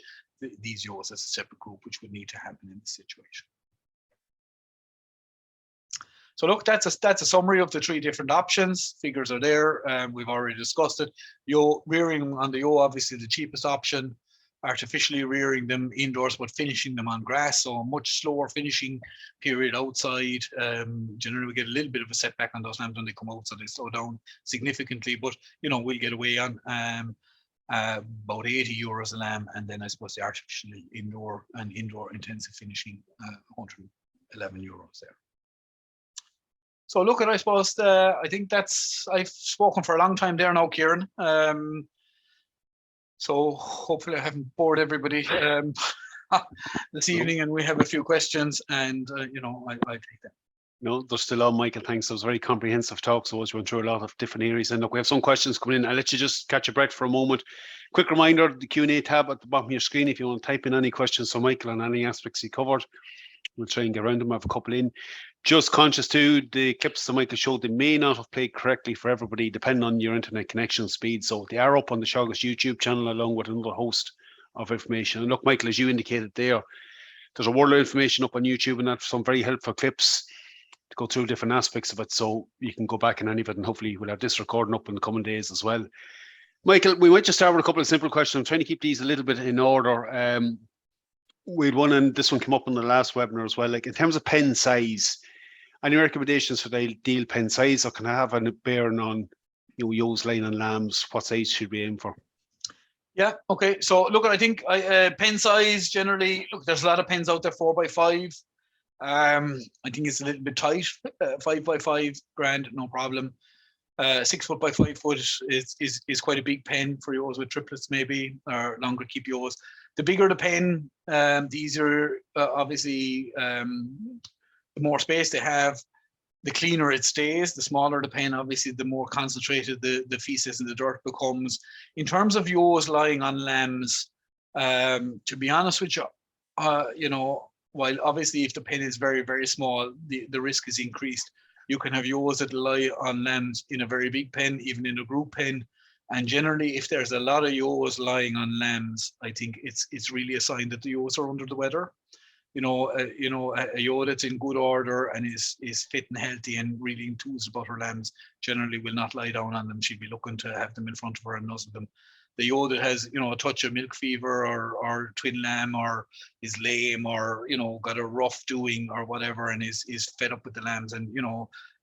these ewes as a separate group, which would need to happen in this situation. So look, that's a summary of the 3 different options. Figures are there. We've already discussed it. Rearing on the ewe, obviously the cheapest option. Artificially rearing them indoors, but finishing them on grass, so a much slower finishing period outside. Generally, we get a little bit of a setback on those lambs when they come out, so they slow down significantly. But we'll get away on about 80 euros a lamb, and then I suppose the artificially indoor intensive finishing, 111 euros there. So look at, I suppose, I think I've spoken for a long time there now, Ciaran. So hopefully I haven't bored everybody this evening, and we have a few questions, and I take them. No, they're still on, Michael. Thanks. That was a very comprehensive talk. So as we went through a lot of different areas, and look, we have some questions coming in. I'll let you just catch your breath for a moment. Quick reminder: the Q&A tab at the bottom of your screen. If you want to type in any questions for Michael on any aspects he covered, we'll try and get around them. I have a couple in. Just conscious too, the clips that Michael showed, they may not have played correctly for everybody, depending on your internet connection speed. So they are up on the Teagasc YouTube channel along with another host of information. And look, Michael, as you indicated there's a world of information up on YouTube, and that's some very helpful clips to go through different aspects of it. So you can go back in any of it, and hopefully we'll have this recording up in the coming days as well. Michael, we might just start with a couple of simple questions. I'm trying to keep these a little bit in order. We had one, and this one came up in the last webinar as well. Like in terms of pen size, any recommendations for the ideal pen size, or can I have a bearing on ewes, line and lambs? What size should we aim for? Yeah. Okay. So look, I think pen size generally. Look, there's a lot of pens out there, 4x5. I think it's a little bit tight. 5x5 grand, no problem. 6 foot by 5 foot is quite a big pen for ewes with triplets, maybe, or longer keep ewes. The bigger the pen, the easier, obviously, the more space they have, the cleaner it stays. The smaller the pen, obviously, the more concentrated the feces and the dirt becomes. In terms of ewes lying on lambs, to be honest with you, while obviously if the pen is very, very small, the risk is increased. You can have ewes that lie on lambs in a very big pen, even in a group pen. And generally, if there's a lot of ewes lying on lambs, I think it's really a sign that the ewes are under the weather. A ewe that's in good order and is fit and healthy and really enthused about her lambs generally will not lie down on them. She'd be looking to have them in front of her and nuzzle them. The ewe that has, a touch of milk fever or twin lamb or is lame or, got a rough doing or whatever and is fed up with the lambs and,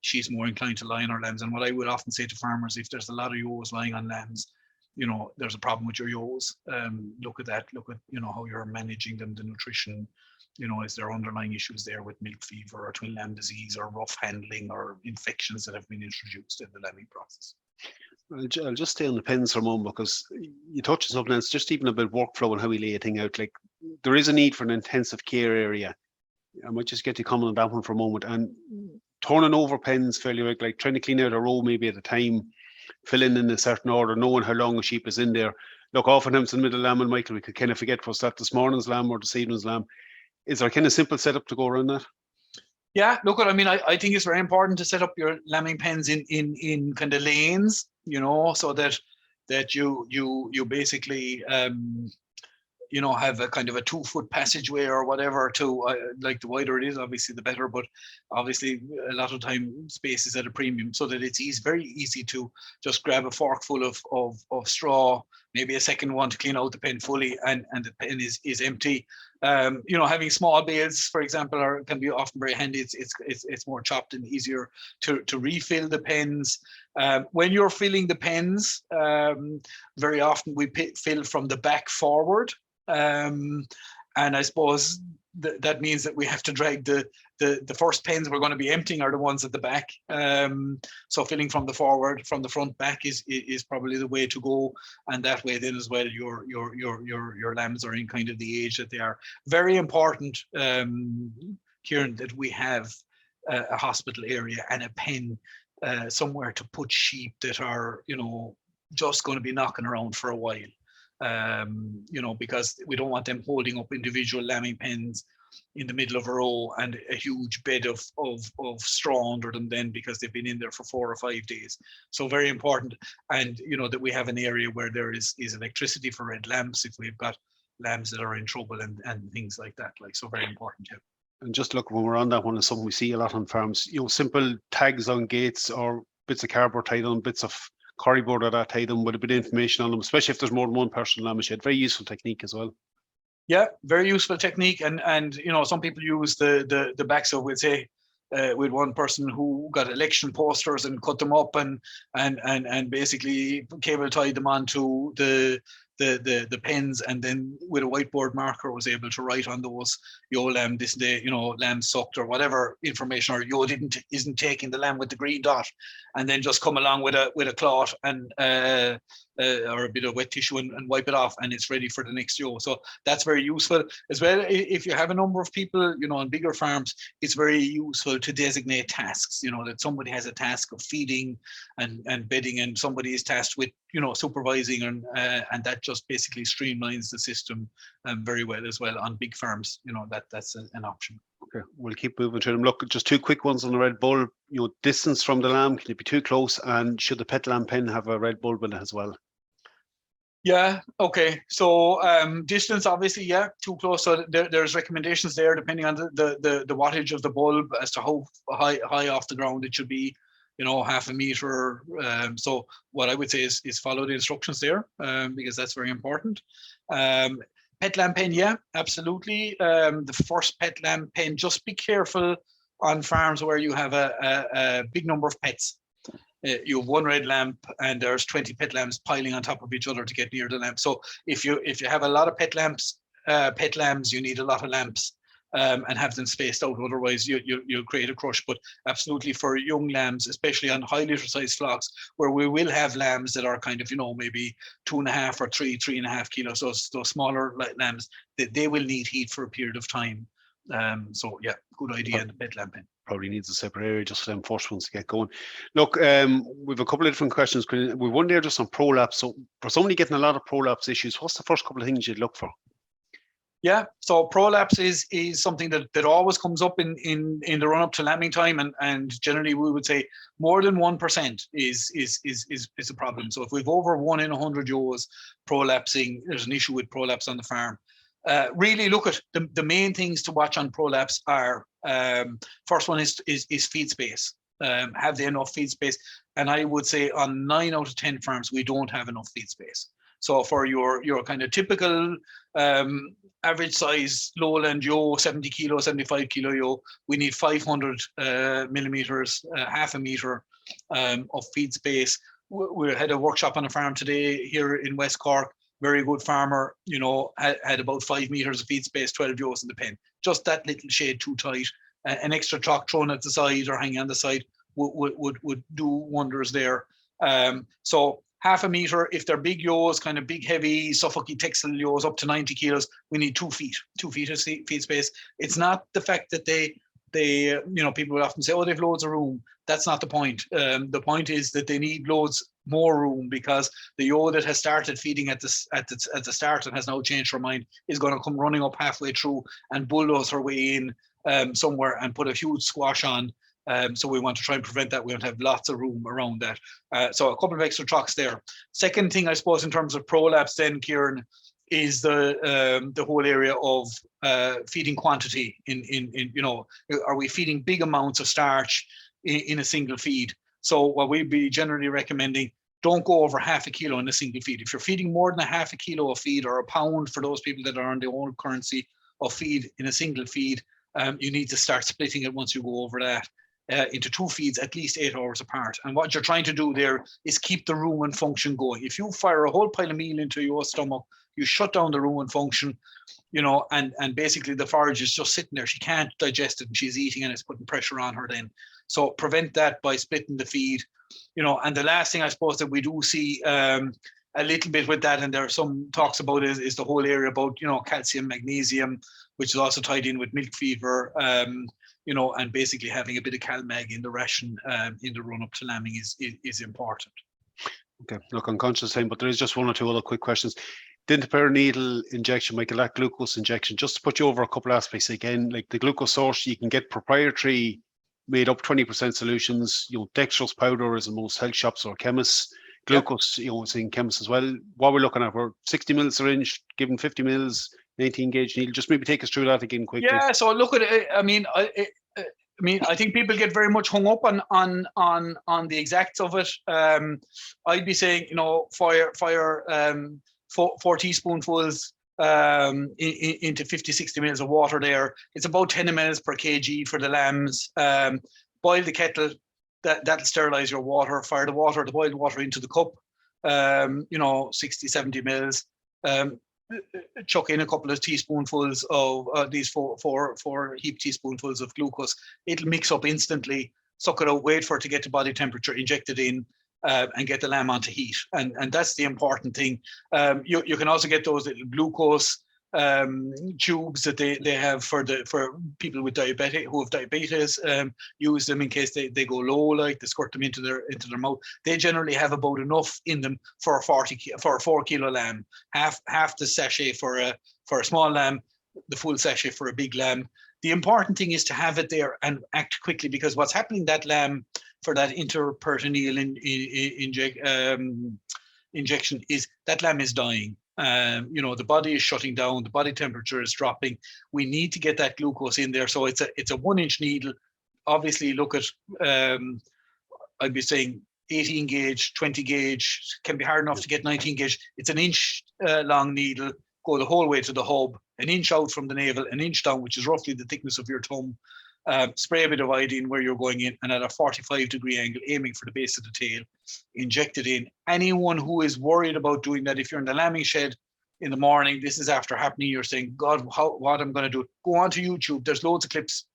she's more inclined to lie on her lambs. And what I would often say to farmers, if there's a lot of ewes lying on lambs, there's a problem with your ewes. Look at that. Look at, how you're managing them, the nutrition. Is there underlying issues there with milk fever or twin lamb disease or rough handling or infections that have been introduced in the lambing process? I'll just stay on the pens for a moment because you touched on something else, just even about workflow and how we lay a thing out. Like there is a need for an intensive care area. I might just get to comment on that one for a moment. And turning over pens fairly like trying to clean out a row maybe at a time, filling in a certain order, knowing how long a sheep is in there. Look, oftentimes in the middle of lamb and Michael, we could kind of forget was that this morning's lamb or this evening's lamb. Is there kind of simple setup to go around that? Yeah, look, I think it's very important to set up your lambing pens in kind of lanes, so that you basically have a kind of a 2-foot passageway or whatever to like the wider it is, obviously the better, but obviously a lot of time space is at a premium so that it's very easy to just grab a fork full of straw, maybe a second one to clean out the pen fully and the pen is empty. Having small bales, for example, can be often very handy. It's more chopped and easier to refill the pens. When you're filling the pens, very often we fill from the back forward. And I suppose that means that we have to drag the first pens we're going to be emptying are the ones at the back. So filling from the forward, from the front back is probably the way to go. And that way then as well, your lambs are in kind of the age that they are. Very important, Ciaran, that we have a hospital area and a pen somewhere to put sheep that are, just going to be knocking around for a while. Because we don't want them holding up individual lambing pens in the middle of a row and a huge bed of straw under them then because they've been in there for 4 or 5 days. So very important. And, that we have an area where there is electricity for red lamps if we've got lambs that are in trouble and things like that. So very important. Yeah. And just look, when we're on that one, is something we see a lot on farms, simple tags on gates or bits of cardboard tied on, bits of corryboard or that tied on with a bit of information on them, especially if there's more than one person in lamb shed. Very useful technique as well. Yeah, very useful technique. And some people use the back. So we'd say with one person who got election posters and cut them up and basically cable tied them onto the pens, and then with a whiteboard marker was able to write on those, lamb this day, lamb sucked or whatever information, or isn't taking the lamb with the green dot, and then just come along with a cloth and or a bit of wet tissue and wipe it off, and it's ready for the next yo. So that's very useful as well. If you have a number of people, on bigger farms, it's very useful to designate tasks. That somebody has a task of feeding and bedding, and somebody is tasked with supervising, and that just basically streamlines the system very well as well on big farms. That's an option. Okay, we'll keep moving through them. Look, just 2 quick ones on the red bulb. Distance from the lamb, can it be too close? And should the pet lamb pen have a red bulb in it as well? Yeah, okay. So distance, obviously, yeah, too close. So there's recommendations there depending on the wattage of the bulb as to how high off the ground it should be, half a meter. So what I would say is follow the instructions there because that's very important. Pet lamb pen, yeah, absolutely. The first pet lamb pen, just be careful on farms where you have a big number of pets. You have one red lamp and there's 20 pet lambs piling on top of each other to get near the lamp. So if you have a lot of pet lambs, you need a lot of lamps and have them spaced out. Otherwise, you'll create a crush. But absolutely for young lambs, especially on high litter size flocks, where we will have lambs that are kind of, maybe 2.5 or 3.5 kilos. Those smaller lambs, they will need heat for a period of time. So yeah, good idea in the pet lamp pen. Probably needs a separate area just for them first ones to get going. Look, we've a couple of different questions. We've one there just on prolapse. So for somebody getting a lot of prolapse issues, what's the first couple of things you'd look for? Yeah, so prolapse is something that always comes up in the run up to lambing time, and generally we would say more than 1% is a problem. So if we've over 1 in 100 ewes prolapsing, there's an issue with prolapse on the farm. Really look at the main things to watch on prolapse are first one is feed space. Have they enough feed space? And I would say on 9 out of 10 farms we don't have enough feed space. So for your kind of typical average size lowland ewe, 70 kilo, 75 kilo ewe, we need 500 millimeters, half a meter of feed space. We had a workshop on a farm today here in West Cork. Very good farmer, you know, had about 5 meters of feed space, 12 ewes in the pen. Just that little shade too tight. An extra truck thrown at the side or hanging on the side would do wonders there. So half a meter, if they're big ewes, kind of big, heavy, Suffolky Texel ewes up to 90 kilos, we need 2 feet of feed space. It's not the fact that they you know, people would often say, oh, they've loads of room. That's not the point. The point is that they need loads more room, because the ewe that has started feeding at the start and has now changed her mind is going to come running up halfway through and bulldoze her way in somewhere and put a huge squash on. So we want to try and prevent that. We want to have lots of room around that. So a couple of extra trucks there. Second thing, I suppose, in terms of prolapse then, Ciaran, is the whole area of feeding quantity. In you know, are we feeding big amounts of starch in a single feed? So what we'd be generally recommending, don't go over half a kilo in a single feed. If you're feeding more than a half a kilo of feed, or a pound for those people that are on the old currency of feed in a single feed, you need to start splitting it once you go over that. Into 2 feeds at least 8 hours apart. And what you're trying to do there is keep the rumen function going. If you fire a whole pile of meal into your stomach, you shut down the rumen function, you know, and basically the forage is just sitting there. She can't digest it and she's eating, and it's putting pressure on her then. So prevent that by splitting the feed, you know. And the last thing I suppose that we do see a little bit with that, and there are some talks about it, is the whole area about, you know, calcium, magnesium, which is also tied in with milk fever, you know, and basically having a bit of CalMag in the ration in the run up to lambing is important. Okay, look, I'm conscious of time, but there is just 1 or 2 other quick questions. The intraperitoneal injection, Michael, that glucose injection, just to put you over a couple of aspects again, like the glucose source, you can get proprietary made up 20% solutions. You know, dextrose powder is in most health shops or chemists. Glucose, you know, it's in chemists as well. What we're looking at, we're 60 ml syringe, given 50 mils, 19 gauge needle. Just maybe take us through that again quickly. Yeah, so look at it. I mean, I think people get very much hung up on the exacts of it. I'd be saying, you know, fire 4 teaspoonfuls into 50-60 mils of water there. It's about 10 ml per kg for the lambs. Boil the kettle, that'll sterilize your water. Fire the boiled water into the cup, you know, 60-70 mils. Chuck in a couple of teaspoonfuls of these four heap teaspoonfuls of glucose. It'll mix up instantly. Suck it out, wait for it to get to body temperature, inject it in, and get the lamb onto heat. And that's the important thing. You can also get those little glucose tubes that they have for people with who have diabetes. Use them in case they go low, like they squirt them into their mouth. They generally have about enough in them for a 4 kilo lamb. Half the sachet for a small lamb, the full sachet for a big lamb. The important thing is to have it there and act quickly, because what's happening that lamb for that interperitoneal injection is that lamb is dying. You know, the body is shutting down, the body temperature is dropping. We need to get that glucose in there. So it's a 1-inch needle. Obviously, look at I'd be saying 18 gauge, 20 gauge. Can be hard enough to get 19 gauge. It's an inch long needle. Go the whole way to the hub, an inch out from the navel, an inch down, which is roughly the thickness of your thumb. Spray a bit of iodine where you're going in, and at a 45-degree angle, aiming for the base of the tail, inject it in. Anyone who is worried about doing that, if you're in the lambing shed in the morning, this is after happening, you're saying, God, what am I going to do? Go onto YouTube. There's loads of clips.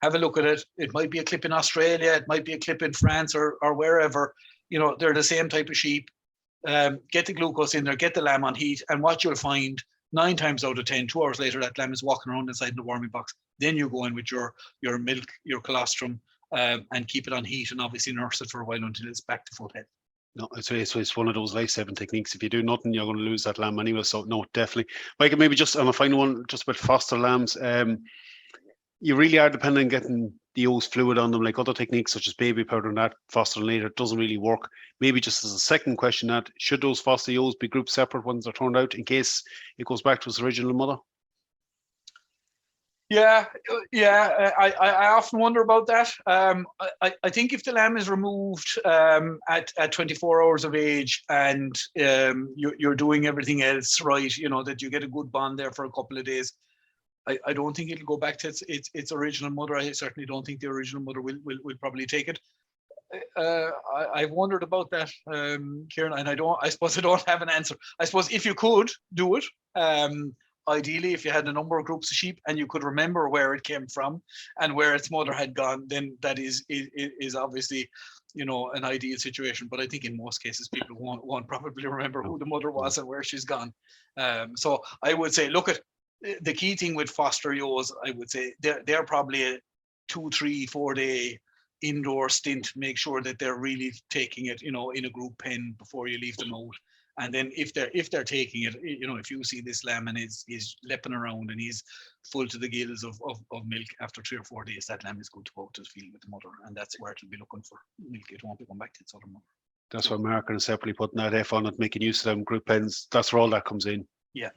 Have a look at it. It might be a clip in Australia. It might be a clip in France or wherever. You know, they're the same type of sheep. Get the glucose in there, get the lamb on heat, and what you'll find 9 times out of 10, 2 hours later, that lamb is walking around inside the warming box. Then you go in with your milk, your colostrum, and keep it on heat, and obviously nurse it for a while until it's back to full health. No, it's one of those life-saving techniques. If you do nothing, you're going to lose that lamb anyway. So no, definitely. Michael, maybe just on a final one, just about foster lambs. You really are dependent on getting the ewes fluid on them, like other techniques such as baby powder and that fostering later doesn't really work. Maybe just as a second question, that should those foster ewes be grouped separate once they're turned out in case it goes back to its original mother? Yeah, I often wonder about that. I think if the lamb is removed at 24 hours of age and you're doing everything else right, you know, that you get a good bond there for a couple of days, I don't think it'll go back to its original mother. I certainly don't think the original mother will probably take it. I've wondered about that, Ciaran, and I suppose I don't have an answer. I suppose if you could do it, ideally, if you had a number of groups of sheep and you could remember where it came from and where its mother had gone, then that is obviously, you know, an ideal situation. But I think in most cases, people won't probably remember who the mother was and where she's gone. So I would say, look at the key thing with foster ewes. I would say they're probably a 2, 3, 4 day indoor stint. Make sure that they're really taking it, you know, in a group pen before you leave them out. And then if they're taking it, you know, if you see this lamb and he's leaping around and he's full to the gills of milk after 3 or 4 days, that lamb is good to go to the field with the mother, and that's where it'll be looking for milk. It won't be going back to its other mother. That's why marking and separately putting that F on it, making use of them group pens. That's where all that comes in. Yeah,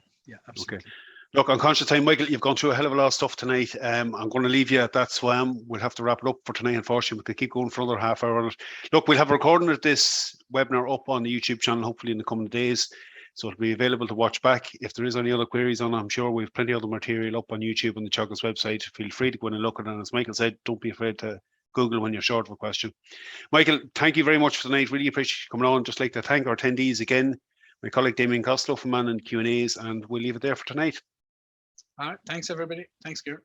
absolutely. Okay. Look, I'm conscious of time, Michael. You've gone through a hell of a lot of stuff tonight. I'm going to leave you at that swam. We'll have to wrap it up for tonight, unfortunately. We could keep going for another half hour on it. Look, we'll have a recording of this webinar up on the YouTube channel, hopefully in the coming days. So it'll be available to watch back. If there is any other queries on it, I'm sure we have plenty of other material up on YouTube on the Teagasc website. Feel free to go in and look at it. And as Michael said, don't be afraid to Google when you're short of a question. Michael, thank you very much for tonight. Really appreciate you coming on. Just like to thank our attendees again, my colleague Damien Costello for manning Q&As, and we'll leave it there for tonight. All right. Thanks, everybody. Thanks, Ciaran.